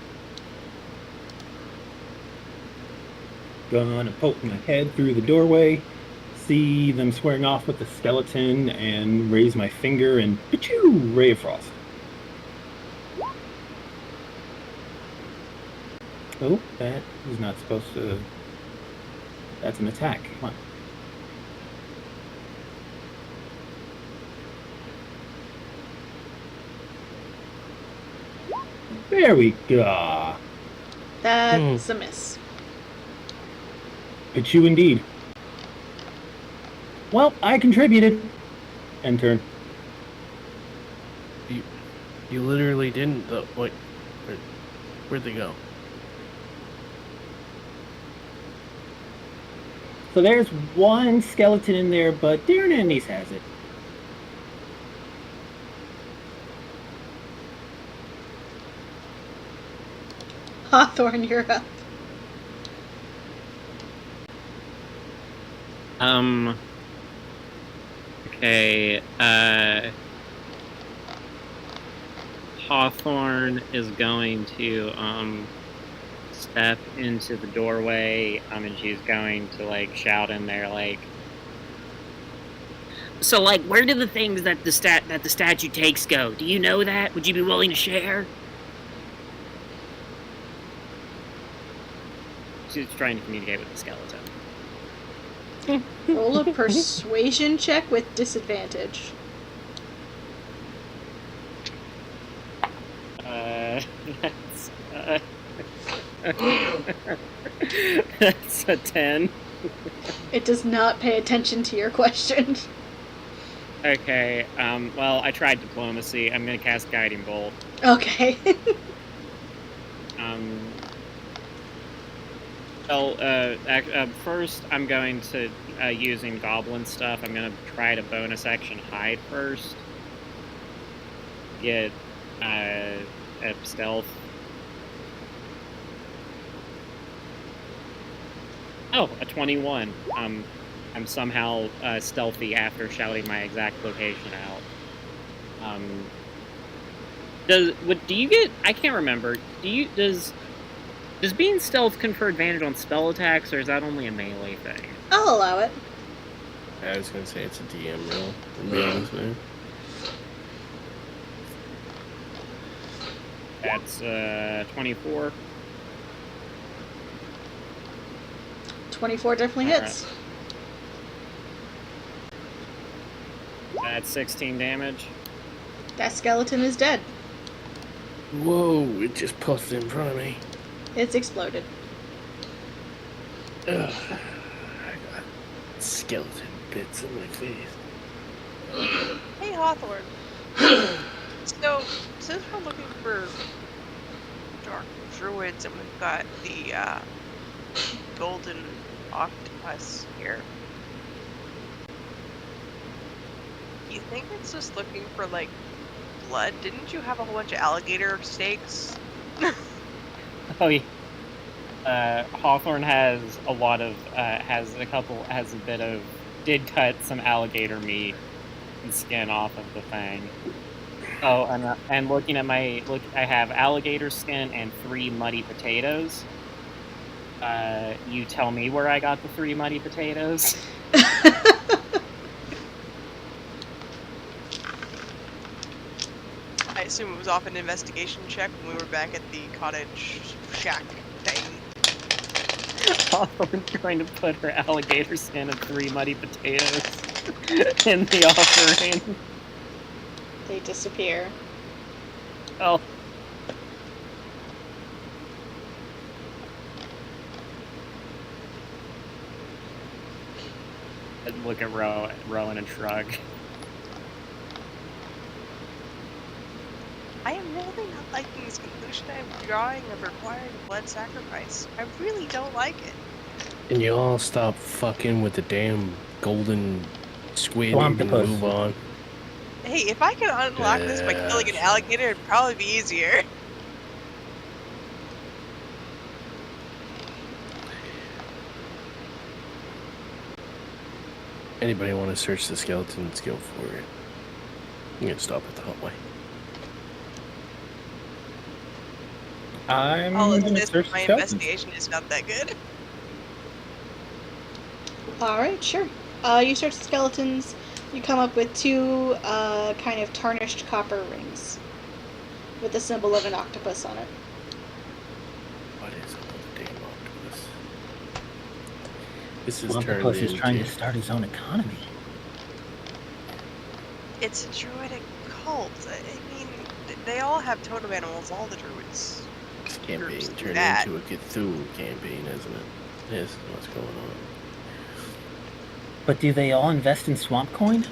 Gonna poke my head through the doorway, see them squaring off with the skeleton, and raise my finger and pachoo, ray of frost. Oh, that is not supposed to. That's an attack. Come on. There we go. That's a miss. It's you indeed. Well, I contributed. End turn. You literally didn't, though. Wait, where'd they go? So there's one skeleton in there, but Darren Andes has it. Hawthorne, you're up. Okay, Hawthorne is going to, step into the doorway, and she's going to, like, shout in there, like, so, like, where do the things that the statue takes go? Do you know that? Would you be willing to share? She's trying to communicate with the skeleton. Roll a persuasion check with disadvantage. That's a 10. It does not pay attention to your question. Okay, well, I tried diplomacy. I'm gonna cast Guiding Bolt. Okay. First, I'm going to, using goblin stuff, I'm gonna try to bonus action hide first. Get, a stealth. Oh, a 21. I'm somehow, stealthy after shouting my exact location out. Do you get, I can't remember, does Does being stealth confer advantage on spell attacks, or is that only a melee thing? I'll allow it. I was gonna say it's a DM roll, to be honest with you. That's 24. 24 definitely All hits. That's 16 damage. That skeleton is dead. Whoa, it just puffed in front of me. It's exploded. Ugh. I got skeleton bits in my face. Hey, Hawthorne. So, since we're looking for dark druids and we've got the golden octopus here, you think it's just looking for, like, blood? Didn't you have a whole bunch of alligator steaks? Oh, yeah. Hawthorne has a lot of, has a bit of, did cut some alligator meat and skin off of the thing. Oh, and looking at I have alligator skin and 3 muddy potatoes. You tell me where I got the 3 muddy potatoes. I assume it was off an investigation check when we were back at the cottage shack thing. Hawthorne's going to put her alligator skin and 3 muddy potatoes in the offering. They disappear. Oh. And look at Rowan and shrug. I am really not liking this conclusion I'm drawing of requiring blood sacrifice. I really don't like it. And you all stop fucking with the damn golden squid and Swamptopus. move on. Hey, if I can unlock this by killing an alligator, it'd probably be easier. Anybody want to search the skeletons, go for it. I'm gonna stop at the hallway. I'm I'll gonna admit search my the skeletons. investigation is not that good. Alright, sure. You search the skeletons. You come up with 2 kind of tarnished copper rings with the symbol of an octopus on it. What is it with the damn octopus? This is turned Swamptopus is into... trying to start his own economy. It's a druidic cult. I mean, they all have totem animals, all the druids. This campaign groups do turned that. into a Cthulhu campaign, isn't it? This is what's going on. But do they all invest in swamp coin?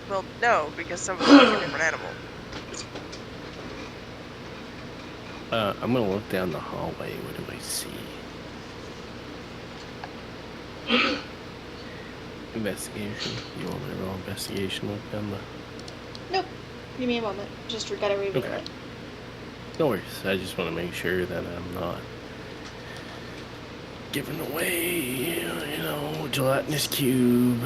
Well, no, because some of them are a different animal. I'm gonna look down the hallway. What do I see? Investigation. You want me to roll investigation? Look down the... Nope. Give me a moment. Just gotta review Okay. it. No worries. I just want to make sure that I'm not giving away, you know, gelatinous cube.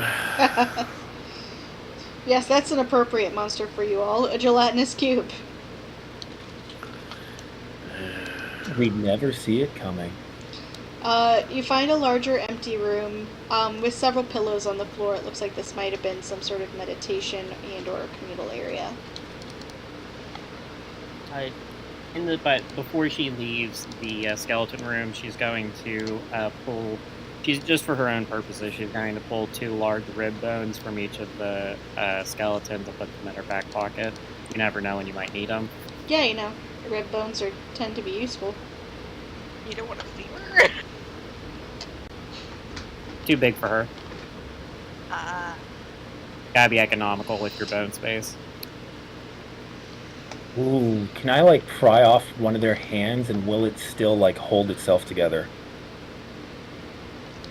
Yes, that's an appropriate monster for you all. A gelatinous cube. We'd never see it coming. You find a larger empty room with several pillows on the floor. It looks like this might have been some sort of meditation and or communal area. But before she leaves the skeleton room, she's going to pull. She's just for her own purposes. She's going to pull 2 large rib bones from each of the skeletons and put them in her back pocket. You never know when you might need them. Yeah, you know, rib bones tend to be useful. You don't want a femur? Too big for her. Ah. Gotta be economical with your bone space. Ooh, can I like pry off one of their hands and will it still like hold itself together?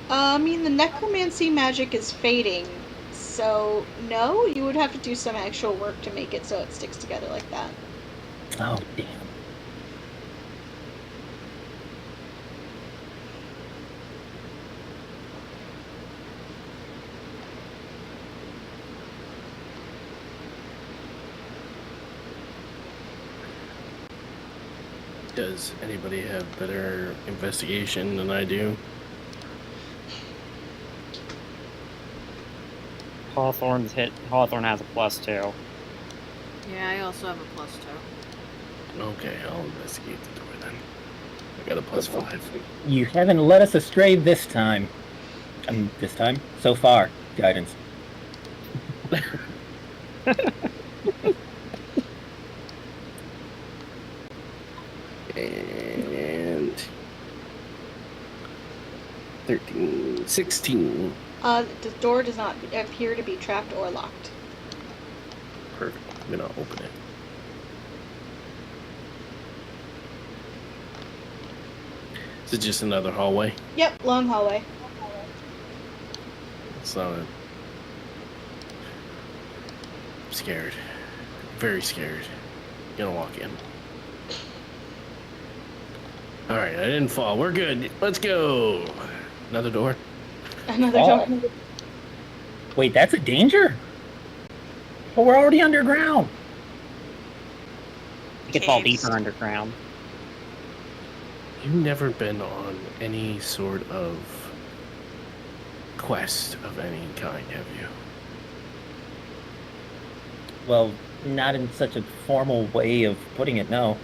I mean, the necromancy magic is fading, so no, you would have to do some actual work to make it so it sticks together like that. Oh, damn. Does anybody have better investigation than I do? Hawthorne has a +2. Yeah, I also have a +2. Okay, I'll investigate the door then. I got a +5. You haven't led us astray this time. So far, guidance. And 13, 16. The door does not appear to be trapped or locked. Perfect. I'm gonna open it. Is it just another hallway? Yep, long hallway. It's not a... I'm scared. Very scared. Gonna walk in. Alright, I didn't fall. We're good. Let's go. Another door. Another Oh. door. Wait, that's a danger? But we're already underground. You could fall Caves. deeper underground. You've never been on any sort of quest of any kind, have you? Well, not in such a formal way of putting it, no.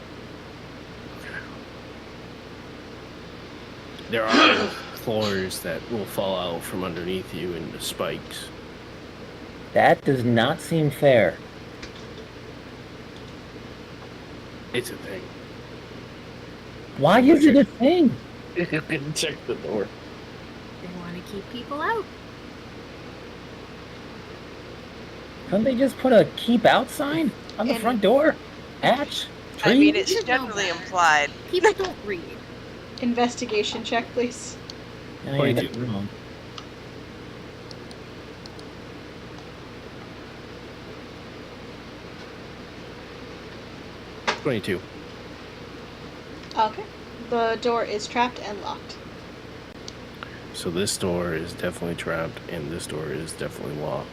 There are floors that will fall out from underneath you into spikes. That does not seem fair. It's a thing. Why is it a thing? You can check the door. They want to keep people out. Couldn't they just put a keep out sign on the And- front door? Hatch? Tree? I mean, it's You should know definitely better. implied. People don't read. Investigation check, please. I mean, 22. that's wrong. It's 22. Okay. The door is trapped and locked. So this door is definitely trapped, and this door is definitely locked.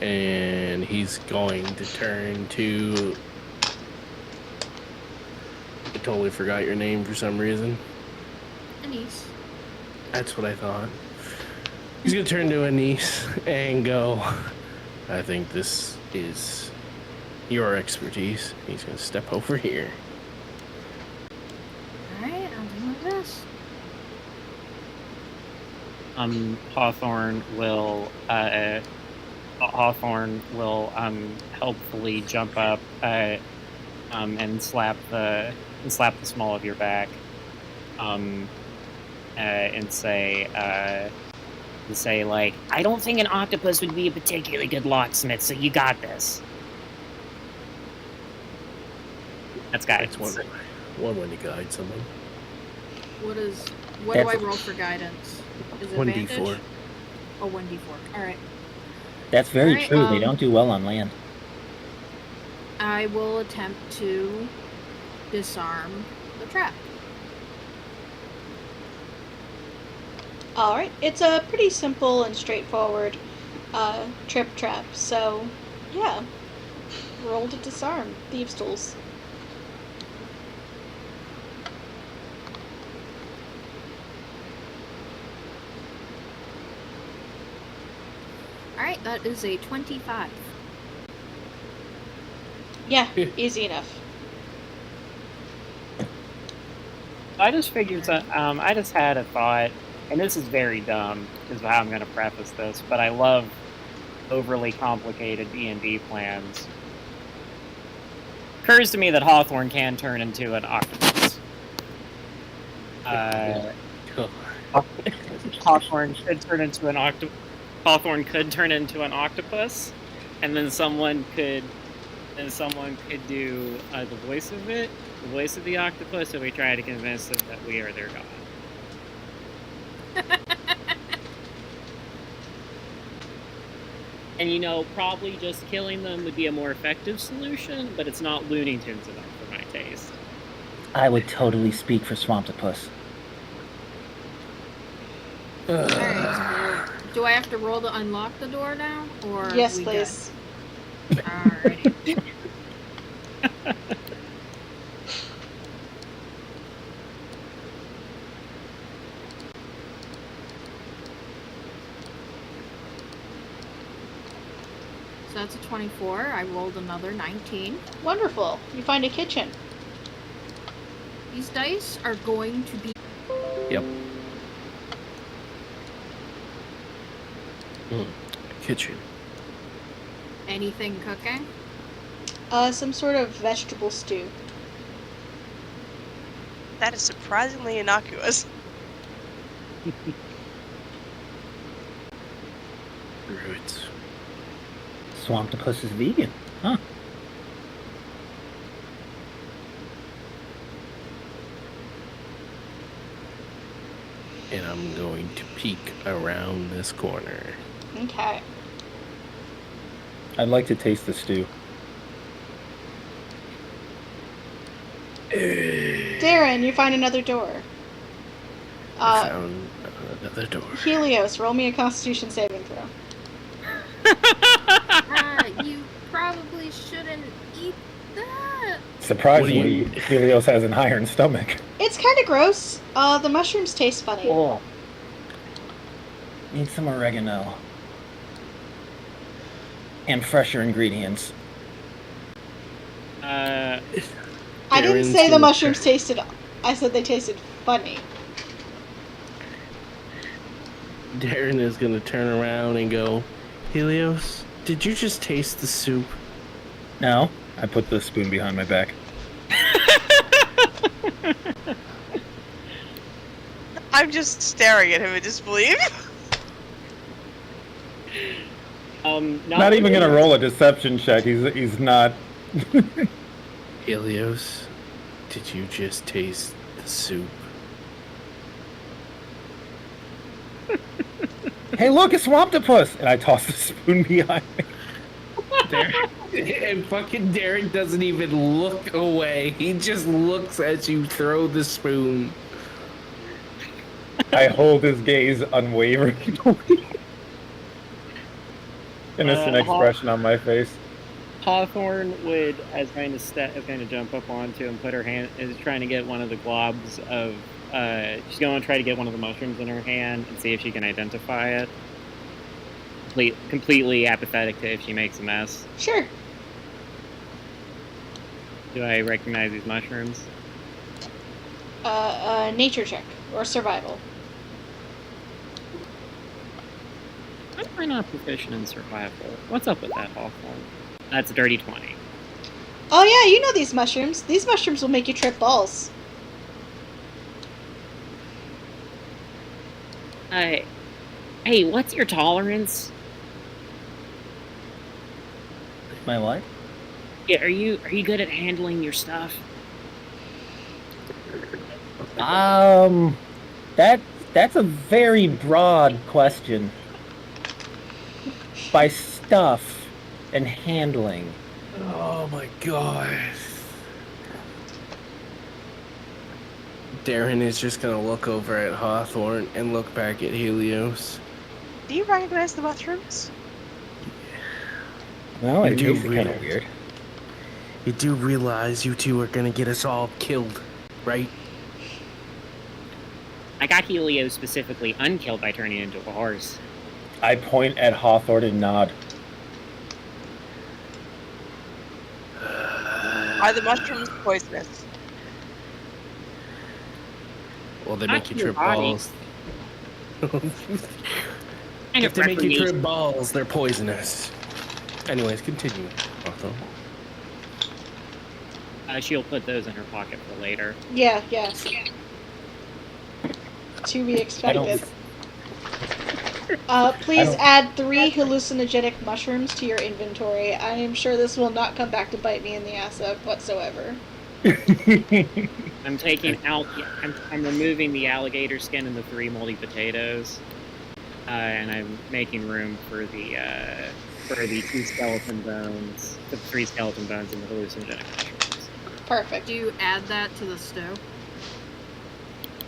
And he's going to turn to... I totally forgot your name for some reason. Anise. That's what I thought. He's gonna turn to Anise and go, I think this is your expertise. He's gonna step over here. Alright, I'll do my best. Hawthorne will helpfully jump up and slap the small of your back and say like, I don't think an octopus would be a particularly good locksmith, so you got this. That's guidance. That's one way to guide someone. What do That's- I roll for guidance? Is it 1d4. advantage? Oh, 1d4. Alright. That's very Alright, true. They don't do well on land. I will attempt to disarm the trap. Alright, it's a pretty simple and straightforward trip trap, so yeah. Roll to disarm. Thieves' tools. Alright, that is a 25. Yeah, easy enough. I just figured that, I just had a thought, and this is very dumb, is how I'm going to preface this, but I love overly complicated D&D plans. Occurs to me that Hawthorne can turn into an octopus. Hawthorne could turn into an Hawthorne could turn into an octopus, and then someone could do the voice of it, the voice of the octopus, and we try to convince them that we are their god. And probably just killing them would be a more effective solution, but it's not Looney Tunes enough for my taste. I would totally speak for Swamptopus. Alright, do I have to roll to unlock the door now? Or Yes, we please. good? Alrighty. that's a 24. I rolled another 19. Wonderful. You find a kitchen. These dice are going to be... Yep. Kitchen. Anything cooking? Some sort of vegetable stew. That is surprisingly innocuous. Roots. Swamptopus is vegan, huh? And I'm going to peek around this corner. Okay. I'd like to taste the stew. Darren, you find another door. I found another door. Helios, roll me a Constitution saving throw. You probably shouldn't eat that. Surprisingly, Helios has an iron stomach. It's kind of gross. The mushrooms taste funny. Oh. Need some oregano. And fresher ingredients. I didn't Darren's say the gonna mushrooms tasted. I said they tasted funny. Darren is going to turn around and go, Helios, did you just taste the soup? No, I put the spoon behind my back. I'm just staring at him in disbelief. Not even gonna roll a deception check. He's not. Helios, did you just taste the soup? Hey, look, a Swamptopus! And I toss the spoon behind me. And fucking Darren doesn't even look away. He just looks as you throw the spoon. I hold his gaze unwaveringly. Innocent expression on my face. Hawthorne would, as kind of jump up onto and put her hand, is trying to get one of the globs of, she's going to try to get one of the mushrooms in her hand and see if she can identify it. Completely apathetic to if she makes a mess. Sure. Do I recognize these mushrooms? Nature check or survival. Why am I not proficient in survival? What's up with that, Hawthorne? That's a dirty 20. Oh yeah, you know these mushrooms. These mushrooms will make you trip balls. Hey, what's your tolerance? My what? Yeah, are you good at handling your stuff? That's a very broad question. By stuff and handling. Oh my god. Darren is just gonna look over at Hawthorne and look back at Helios. Do you recognize the mushrooms? Well, it You tastes do kind really- of weird. You do realize you two are gonna get us all killed, right? I got Helios specifically unkilled by turning into a horse. I point at Hawthorne and nod. Are the mushrooms poisonous? Well, they Not make you to your trip body. balls. Kind If of they make you recreation. trip balls, they're poisonous. Anyways, continue, Hawthorne. She'll put those in her pocket for later. Yeah. To be expected. Please add 3 hallucinogenic mushrooms to your inventory. I am sure this will not come back to bite me in the ass whatsoever. I'm taking out. I'm removing the alligator skin and the 3 moldy potatoes, and I'm making room for the 2 skeleton bones, the 3 skeleton bones, and the hallucinogenic mushrooms. Perfect. Do you add that to the stew?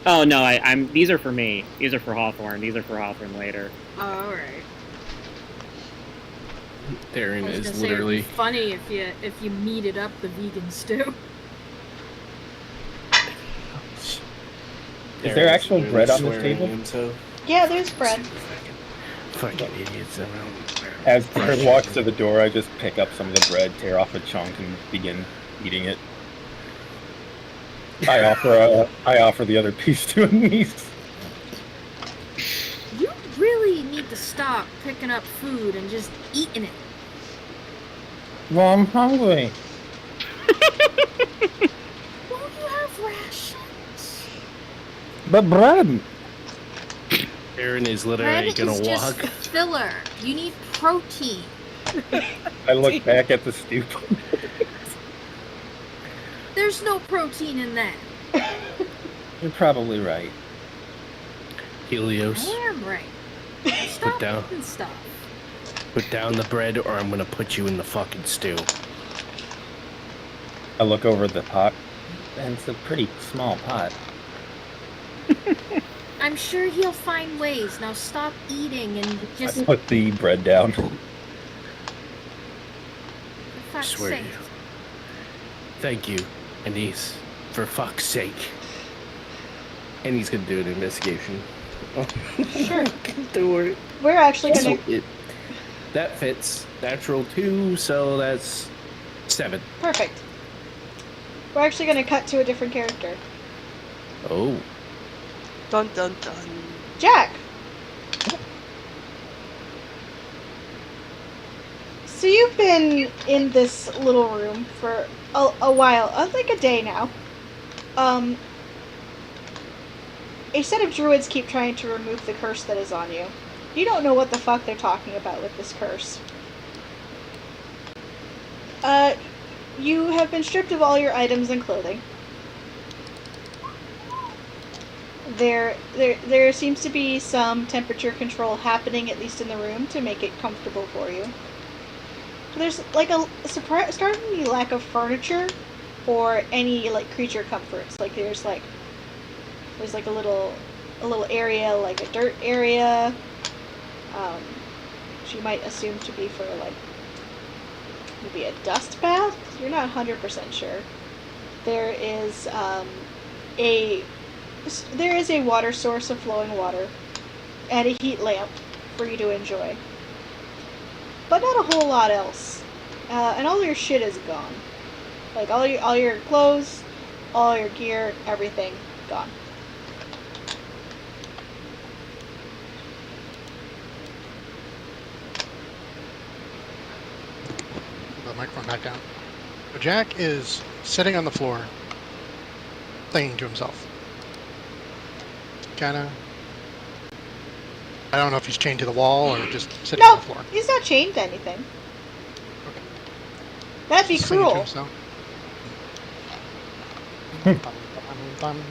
Oh no, I'm. These are for me. These are for Hawthorne. These are for Hawthorne later. Oh, alright. Darren I was is gonna say it'd literally. be funny if you meated up the vegan stew. Is there Darren's actual literally bread on this swearing table? himself. Yeah, there's bread. Fucking idiots. As Darren walks to the door, I just pick up some of the bread, tear off a chunk, and begin eating it. I offer the other piece to Anise. You really need to stop picking up food and just eating it. Well, I'm hungry. Won't you have rations? But bread. Aaron is literally Bread gonna is just walk. filler. You need protein. I look back at the stoop. There's no protein in that. You're probably right. Helios, I am right. Stop down. eating stuff. put down the bread or I'm gonna put you in the fucking stew. I look over the pot. And it's a pretty small pot. I'm sure he'll find ways. Now stop eating and just I put the bread down. for fuck's Swear to sake. you. Thank you, Anise, for fuck's sake. And he's gonna do an investigation. Sure. Do it. We're actually gonna. That fits. Natural 2, so that's 7. Perfect. We're actually gonna cut to a different character. Oh. Dun dun dun. Jack! So you've been in this little room for a while, like a day now. A set of druids keep trying to remove the curse that is on you. You don't know what the fuck they're talking about with this curse. You have been stripped of all your items and clothing. There seems to be some temperature control happening, at least in the room, to make it comfortable for you. There's like a startling lack of furniture or any like creature comforts. Like there's like a little area, like a dirt area, which you might assume to be for like maybe a dust bath. You're not 100% sure. There is a water source of flowing water and a heat lamp for you to enjoy. But not a whole lot else. And all your shit is gone. Like all your clothes, all your gear, everything gone. Put the microphone back down. So Jack is sitting on the floor, thinking to himself. Kinda. I don't know if he's chained to the wall or just sitting No, on the floor. he's not chained to anything. That'd be Just singing to cruel. himself.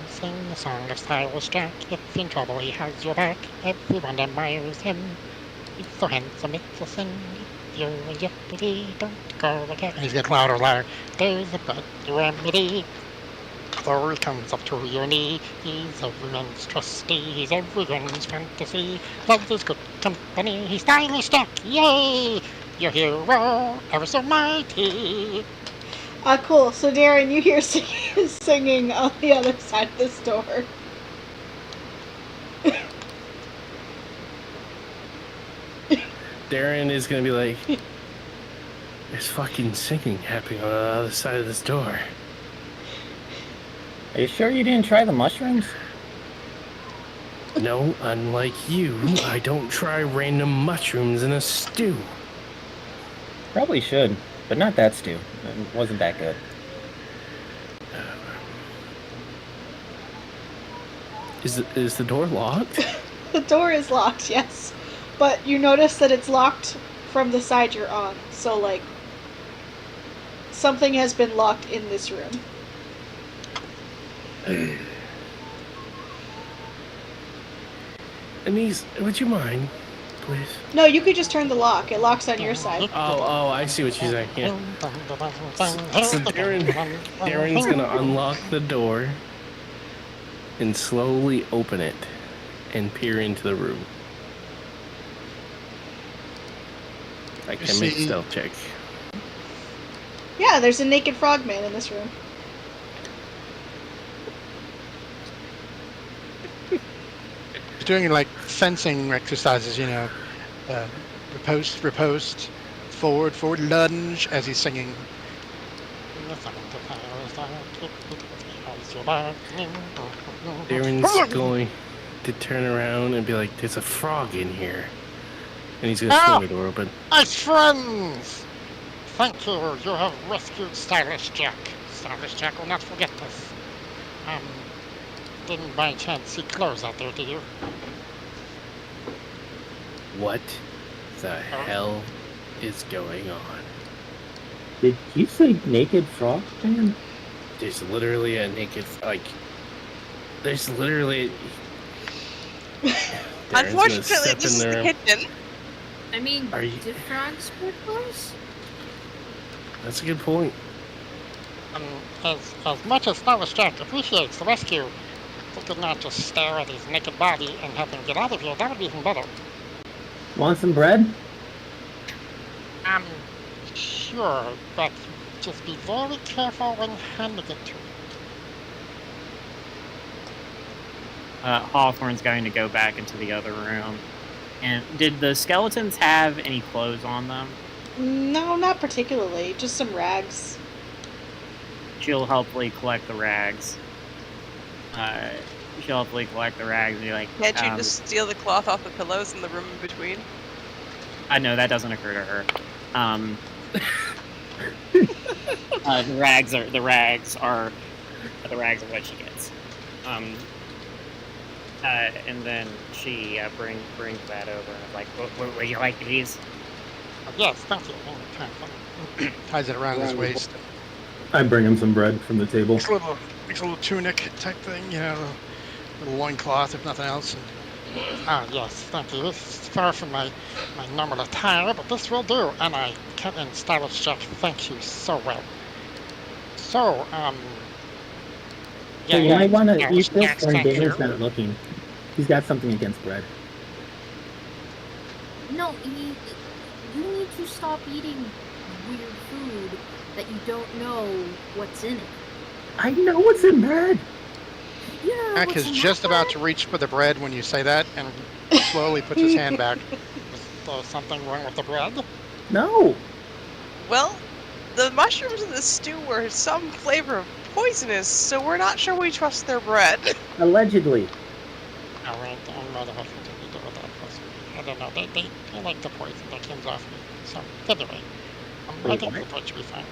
Sing the song of Cyrus Jack. If in trouble he has your back. Everyone admires him. He's so handsome, it's a sin. If you're in jeopardy, don't go again. And he's getting louder and louder. There's a better remedy. Though he comes up to your knee, he's everyone's trusty, he's everyone's fantasy. Loves his good company, he's stylish Jack, yay! Your hero, ever so mighty. Cool. So Darren, you hear singing on the other side of this door. Darren is gonna be like, there's fucking singing happening on the other side of this door. Are you sure you didn't try the mushrooms? No, unlike you, I don't try random mushrooms in a stew. Probably should, but not that stew. It wasn't that good. Is the door locked? The door is locked, yes. But you notice that it's locked from the side you're on. So, like, something has been locked in this room. Anise, would you mind, please? No, you could just turn the lock. It locks on your side. Oh, I see what you're saying. Yeah. So Darren's gonna unlock the door and slowly open it and peer into the room. I can make a see- stealth check. Yeah, there's a naked frogman in this room. He's doing like fencing exercises, you know, Riposte, forward lunge as he's singing. Darren's going to turn around and be like, "There's a frog in here," and he's gonna swing the door open. My friends! Thank you. You have rescued Stylish Jack. Stylish Jack will not forget this. Didn't by chance see clothes out there, did you? What the hell is going on? Did you say naked frog, man? There's literally a naked, there's literally. Unfortunately, this is hidden. I mean, Are you- did frogs wear clothes? That's a good point. As much as Stylish Jack appreciates the rescue, if we could not just stare at his naked body and help him get out of here, that would be even better. Want some bread? Sure, but just be very careful when handing it to him. Hawthorne's going to go back into the other room. And did the skeletons have any clothes on them? No, not particularly. Just some rags. She'll helpfully collect the rags. She'll helpfully collect the rags and be like, Can't you just steal the cloth off the pillows in the room in between? I know that doesn't occur to her. The rags are what she gets. And then she brings that over and is like, would you like these? Yes, thank you. Ties it around his waist. I bring him some bread from the table. Makes a little tunic type thing, little loincloth if nothing else. Yes, thank you. This is far from my normal attire, but this will do. And Stylish Jack, thank you so well. So, So you might want to eat this Jack's when back here. Dana's not looking. He's got something against bread. No, you need to stop eating weird food that you don't know what's in it. I know what's in bread. You don't know Jack what's is in just that about bread? to reach for the bread when you say that, and slowly puts his hand back. Is there something wrong with the bread? No. Well, the mushrooms in the stew were some flavor of poisonous, so we're not sure we trust their bread. Allegedly. Alright, I'm rather hoping to do with that person. I don't know, they like the poison that comes off me. So, anyway, I think the bread should be fine.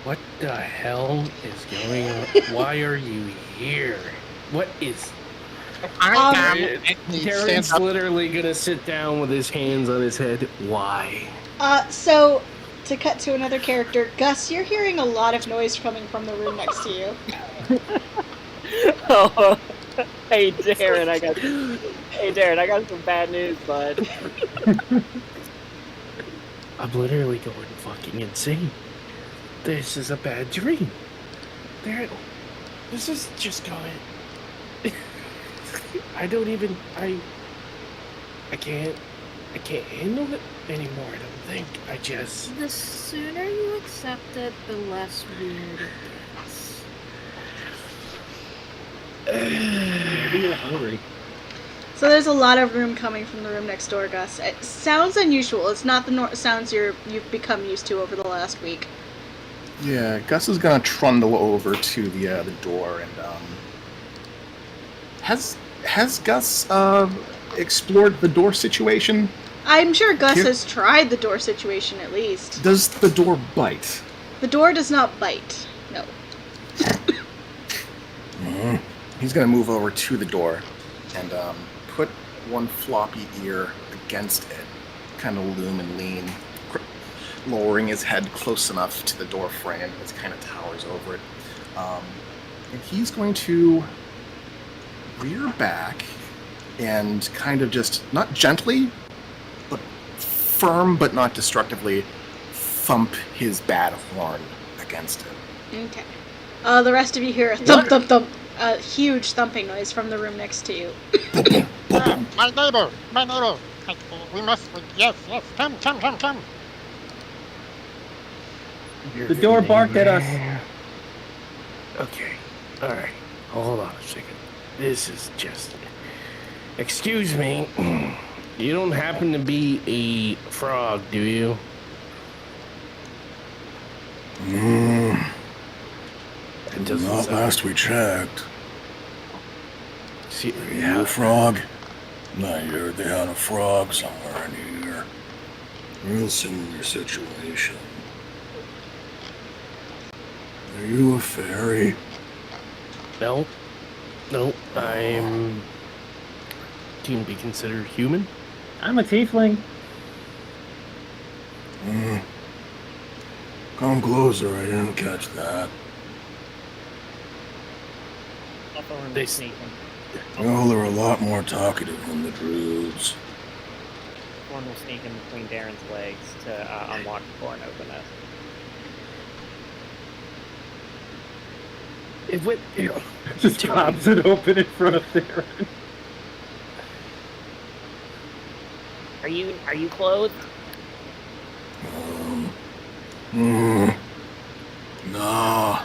What the hell is going on? Why are you here? What is? He Darren's stands up. literally gonna sit down with his hands on his head. Why? So, to cut to another character, Gus, you're hearing a lot of noise coming from the room next to you. Oh, hey Darren, I got some bad news, bud. I'm literally going fucking insane. This is a bad dream. This is just going. I can't handle it anymore. I don't think. The sooner you accept it, the less weird it gets. Maybe you're hungry. So there's a lot of room coming from the room next door, Gus. It sounds unusual. It's not the sounds you've become used to over the last week. Yeah, Gus is gonna trundle over to the door and has Gus explored the door situation? I'm sure Gus Here- has tried the door situation at least. Does the door bite? The door does not bite. No. He's gonna move over to the door and put one floppy ear against it, kind of loom and lean, lowering his head close enough to the door frame as it kind of towers over it. And he's going to rear back and kind of just, not gently, but firm but not destructively, thump his bad horn against it. Okay. The rest of you hear a thump, thump, thump. A huge thumping noise from the room next to you. My neighbor! Yes, come. The door barked at us. Okay. Alright. Hold on a second. This is just. Excuse me. You don't happen to be a frog, do you? It doesn't Not sound. last we checked. See, Are you a frog? I heard they had a frog somewhere in here. Real similar situation. Are you a fairy? No. I'm. Can be considered human. I'm a tiefling. Come closer, I didn't catch that. They sneaking. Well, they're a lot more talkative than the druids. One will sneak in between Darren's legs to unlock the door and open it. It went. Just pops it open in front of Darren. Are you clothed? Nah.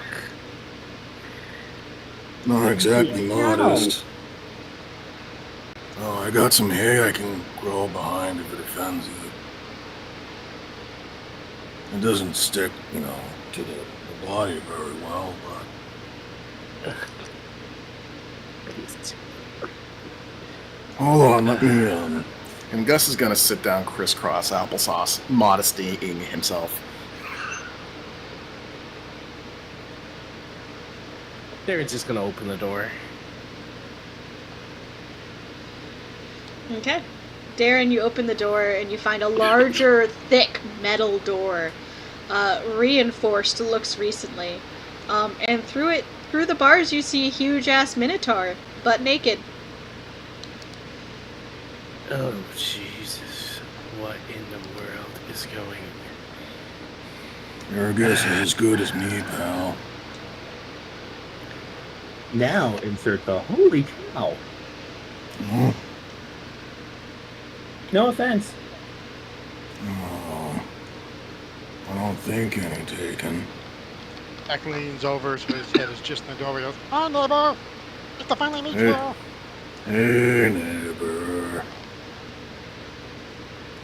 Not exactly modest. Oh, I got some hay I can grow behind if it offends you. It doesn't stick, to the body very well, but... Hold on, let me, And Gus is gonna sit down crisscross applesauce, modestying himself. Darren's just gonna open the door. Okay. Darren, you open the door and you find a larger, thick metal door, reinforced, looks recently. And through the bars, you see a huge-ass minotaur, butt naked. Oh, Jesus. What in the world is going on? Your guess is as good as me, pal. Now insert the holy cow. No offense. Oh, I don't think any taken. Jack leans over so his head is just in the doorway. He goes, Hi, neighbor. Good to finally meet Hey. you. Hey, neighbor.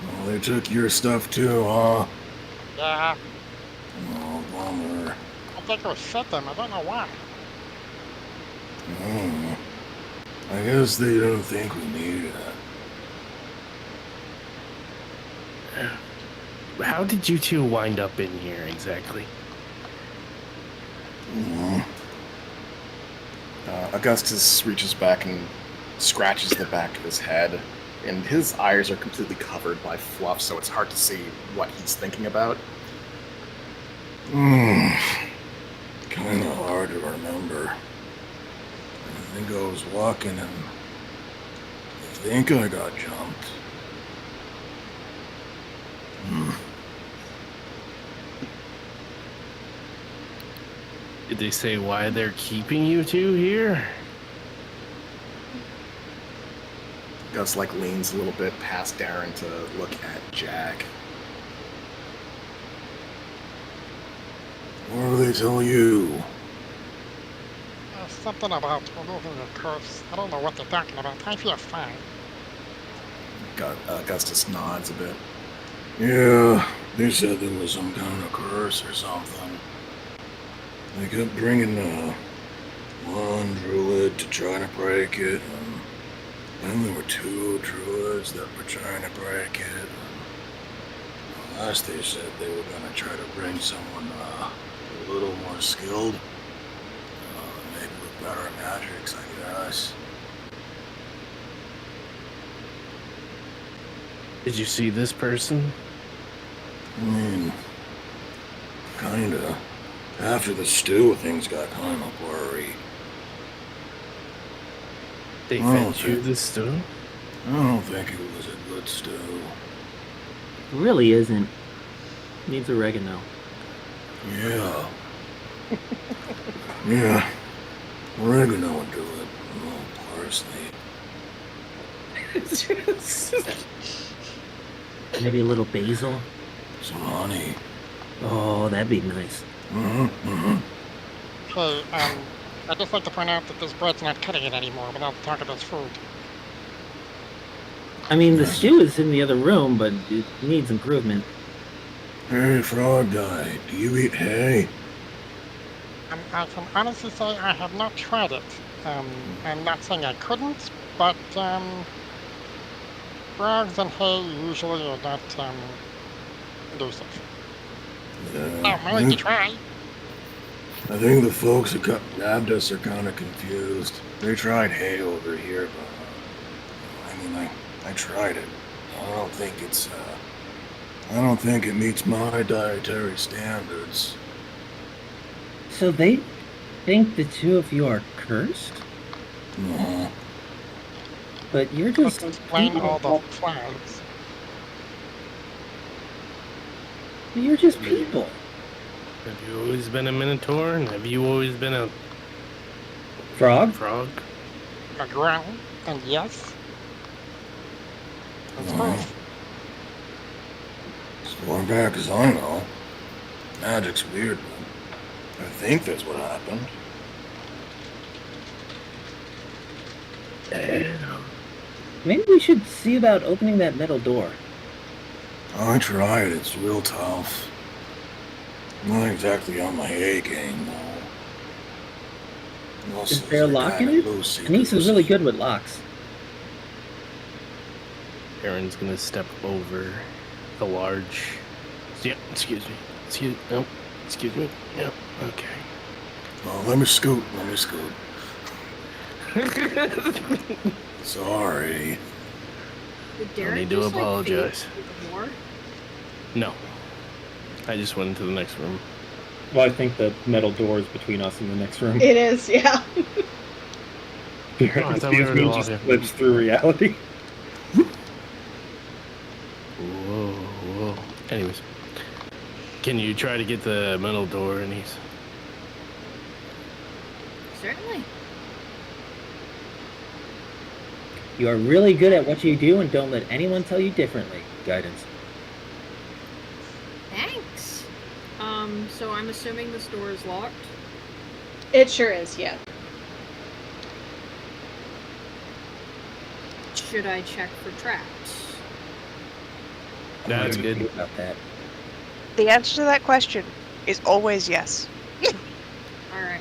Oh, they took your stuff too, huh? Yeah, Oh, bummer. I think it was shut them. I don't know why. I guess they don't think we needed it. How did you two wind up in here exactly? Augustus reaches back and scratches the back of his head, and his eyes are completely covered by fluff, so it's hard to see what he's thinking about. Kinda hard to remember. I think I was walking and I think I got jumped. Did they say why they're keeping you two here? Gus leans a little bit past Darren to look at Jack. What do they tell you? Something about removing the curse. I don't know what they're talking about. I feel fine. Augustus nods a bit. Yeah, they said there was some kind of curse or something. They kept bringing one druid to try to break it, and then there were two druids that were trying to break it. And last they said they were gonna try to bring someone a little more skilled, maybe with better magics, I guess. Did you see this person? I mean, kinda. After the stew, things got kind of blurry. They Oh, fed you this stew? I don't think it was a good stew. Really isn't. Needs oregano. Yeah. Yeah. Oregano would do it. Oh, parsley. Maybe a little basil. Some honey. Oh, that'd be nice. Hey, I'd just like to point out that this bread's not cutting it anymore, but I'll talk about food. I mean, the Yes. stew is in the other room, but it needs improvement. Hey, frog guy, do you eat hay? I can honestly say I have not tried it. I'm not saying I couldn't, but frogs and hay usually are not conducive. No, I'm willing to try. I think the folks that nabbed us are kind of confused. They tried hay over here, but I mean, I tried it. I don't think it meets my dietary standards. So they think the two of you are cursed? Uh-huh. But you're That just would explain people. all the flags. You're just people. Have you always been a minotaur? And have you always been a Frog? frog? A ground, and yes. It's both. As far back as I know, magic's weird, but I think that's what happened. Maybe we should see about opening that metal door. I tried, it's real tough. Not exactly on my A game, though. Is there a lock in it? Anise is really good with locks. Aaron's gonna step over the large. Yeah, excuse me. Excuse me. Yep. Okay. Oh, let me scoot. Sorry. Did I Derek need to just, like, apologize. fade through the door? No. I just went into the next room. Well, I think the metal door is between us and the next room. It is, yeah. I thought we were Moon all just here. flips through reality. Whoa. Anyways. Can you try to get the metal door, Anise? Certainly. You are really good at what you do and don't let anyone tell you differently. Guidance. Thanks. So I'm assuming this door is locked. It sure is, yeah. Should I check for traps? That's good. About that. The answer to that question is always yes. Alright.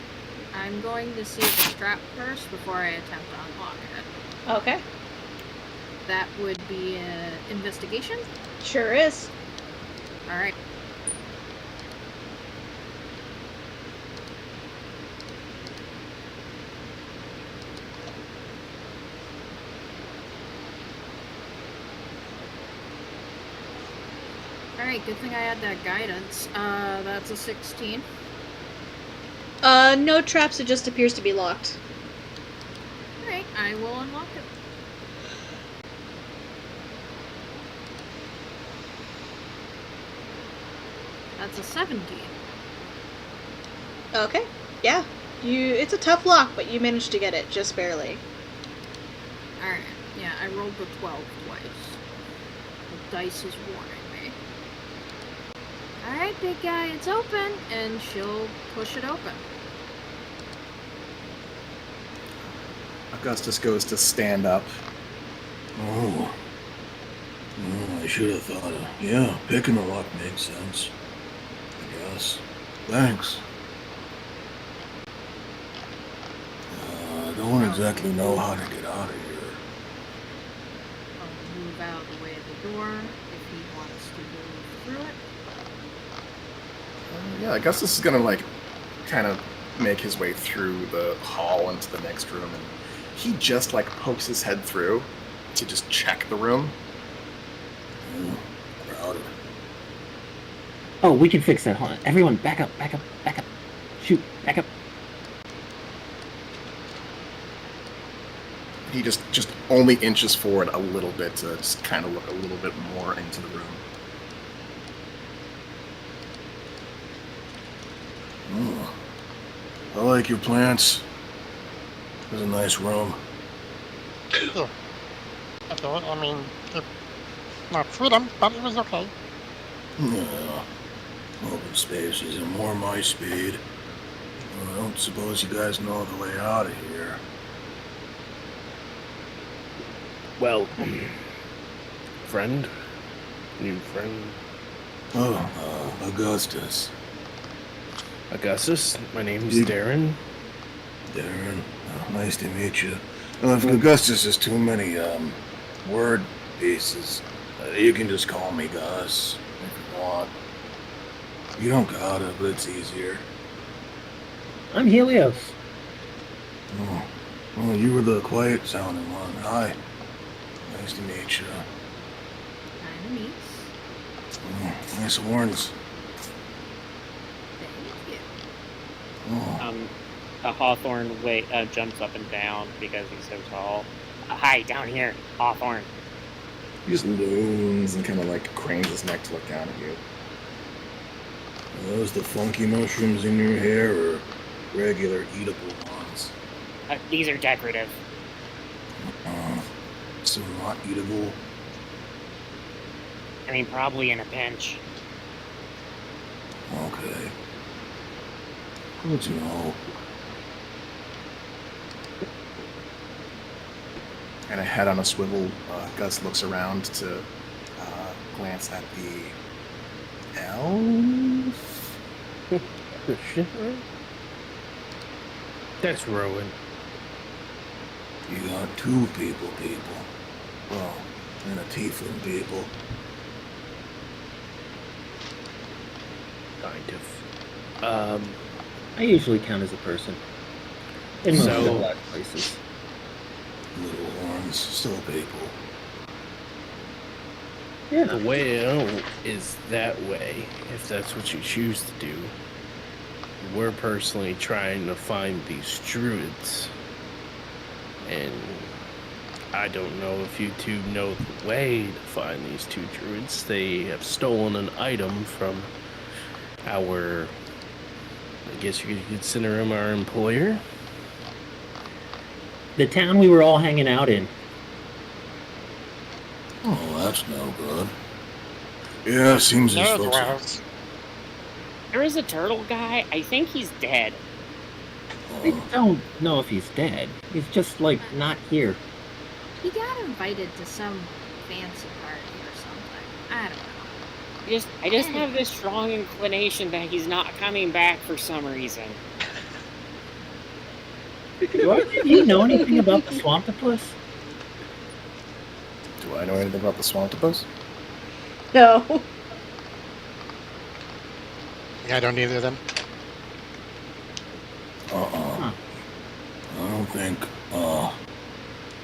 I'm going to see the trap first before I attempt to unlock it. Okay. That would be investigation. Sure is. Alright. Alright, good thing I had that guidance. That's a 16. No traps, it just appears to be locked. Alright, I will unlock it. That's a 17. Okay. Yeah. It's a tough lock, but you managed to get it, just barely. Alright, yeah, I rolled the 12 twice. The dice is warning me. Alright, big guy, it's open, and she'll push it open. Augustus goes to stand up. Oh. Well, I should have thought of... Yeah, picking the lock makes sense. I guess. Thanks. I don't exactly know how to get out of here. I'll move out of the way of the door if he wants to move through it. Yeah, Augustus is gonna, like, kind of make his way through the hall into the next room, and he just, like, pokes his head through to just check the room. Crowded. Oh, we can fix that. Hold on. Everyone, back up. Shoot, back up. He just only inches forward a little bit to just kind of look a little bit more into the room. Oh. I like your plants. It was a nice room. Yeah. Okay, I mean, not freedom, but it was okay. Yeah. Open spaces are more my speed. Well, I don't suppose you guys know the way out of here. Well, friend. New friend. Oh, Augustus. Augustus, my name's You- Darren. Darren, nice to meet you. If Augustus is too many, word pieces, you can just call me Gus if you want. You don't gotta, but it's easier. I'm Helios. Oh, well, you were the quiet sounding one. Hi. Nice to meet you. Kinda neat. Oh, nice horns. Thank you. Oh, A Hawthorne jumps up and down because he's so tall. Hi, down here, Hawthorne. He just looms and kind of like cranes his neck to look down at you. are those the funky mushrooms in your hair or regular eatable ones? These are decorative. So not eatable. I mean, probably in a pinch. Okay. Good to know. And a head on a swivel, Gus looks around to glance at the elf. That's Rowan. You got two people. Well, and a tiefling people. Kind of. I usually count as a person. In most So- civilized places. Little horns, still people. Yeah. The way out is that way, if that's what you choose to do. We're personally trying to find these druids. And I don't know if you two know the way to find these two druids. They have stolen an item from our, I guess you could consider him our employer. The town we were all hanging out in. Oh, that's no good. Yeah, seems as There it folks are... was. There is a turtle guy. I think he's dead. I don't know if he's dead. He's just, like, not here. He got invited to some fancy party or something. I don't know. I just have this strong inclination that he's not coming back for some reason. Do you know anything about the Swamptopus? Do I know anything about the Swamptopus? No. Yeah, I don't either of them. Huh. I don't think,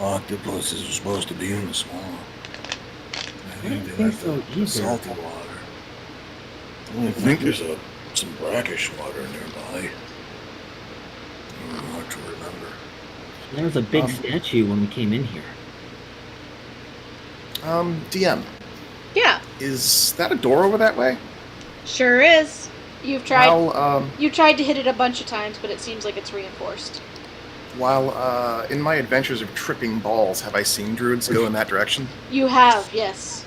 octopuses are supposed to be in the swamp. I don't think they think like so the either. salty water. I think there's some brackish water nearby. Hard to remember. There was a big statue when we came in here. DM, Yeah, is that a door over that way? sure is. You've tried. While, You tried to hit it a bunch of times, but it seems like it's reinforced. while in my adventures of tripping balls, have I seen druids go in that direction? You have, yes.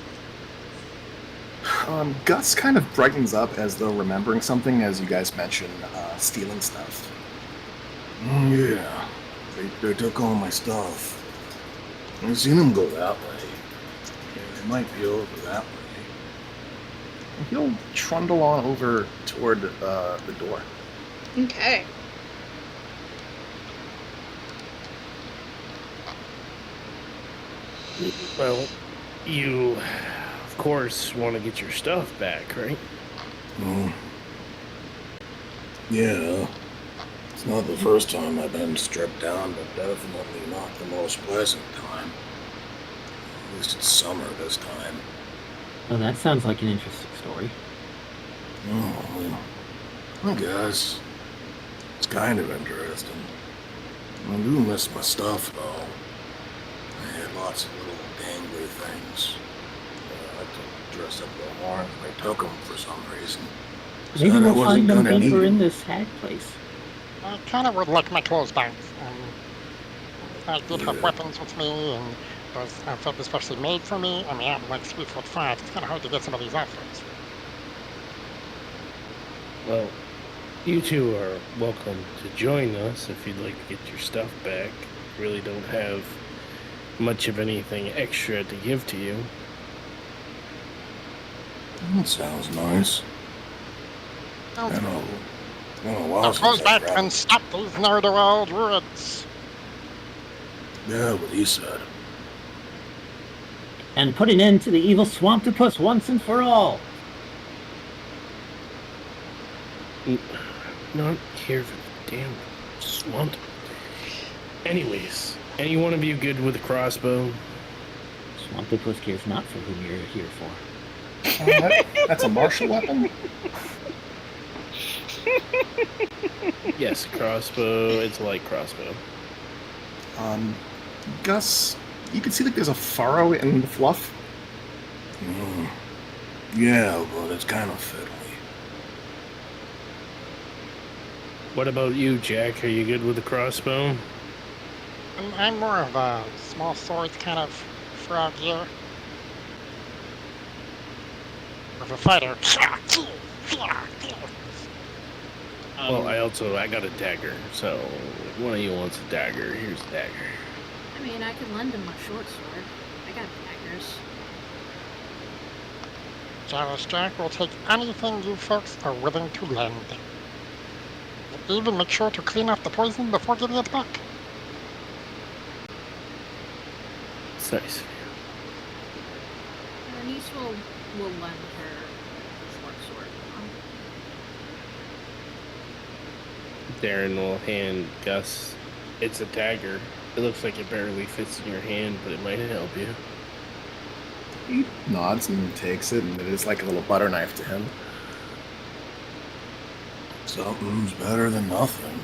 Gus kind of brightens up as though remembering something as you guys mention stealing stuff. Yeah, they took all my stuff. I've seen them go that way. Yeah, they might be over that way. He'll trundle on over toward the door. Okay. Well, you, of course, want to get your stuff back, right? Yeah. It's not the first time I've been stripped down, but definitely not the most pleasant time. At least it's summer this time. Oh, that sounds like an interesting story. Oh, well, I guess. It's kind of interesting. I do miss my stuff, though. I had lots of little dangly things. I like to dress up the horns. They took them for some reason. Maybe Said I we'll wasn't find them gonna need deeper in them. this hag place. I kind of would like my clothes back. I did have Yeah. weapons with me, and I felt especially made for me. I mean, I'm like 3'5". It's kind of hard to get some of these outfits. Well, you two are welcome to join us if you'd like to get your stuff back. Really don't have much of anything extra to give to you. That sounds nice. Sounds Been a while Now since close I back grabbed- and stop these ne'er-do-well druids. Yeah, what he said. And put an end to the evil swamptopus once and for all. Not here for the damn swamp. Anyways, any one of you good with a crossbow? Swamptopus cares not for whom you're here for. That's a martial weapon? Yes, crossbow. It's a light crossbow. Gus, you can see like there's a furrow in the fluff. Yeah, but it's kind of fiddly. What about you, Jack? Are you good with a crossbow? I'm more of a small sword kind of frog here. Of a fighter. Well, I got a dagger, so if one of you wants a dagger, here's a dagger. I mean, I can lend him my short sword. I got daggers. Jarvis Jack will take anything you folks are willing to lend. Even make sure to clean off the poison before giving it back. It's nice. Anise will lend her the short sword. Darren will hand Gus. It's a dagger. It looks like it barely fits in your hand, but it might help you. He nods and takes it, and it is like a little butter knife to him. Something's better than nothing.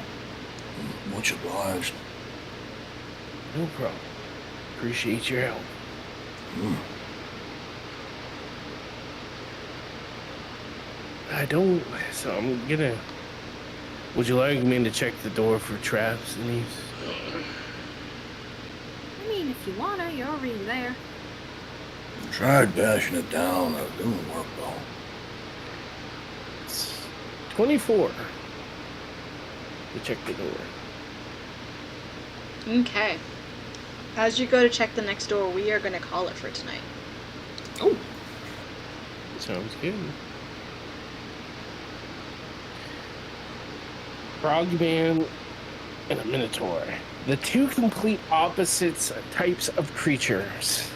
Much obliged. No problem. Appreciate your help. I don't. So I'm gonna. Would you like me to check the door for traps, Denise? I mean, if you wanna, you're already there. Tried bashing it down. It didn't work well. 24. To check the door. Okay. As you go to check the next door, we are going to call it for tonight. Oh, Sounds good. Frogman and a Minotaur. The two complete opposites types of creatures.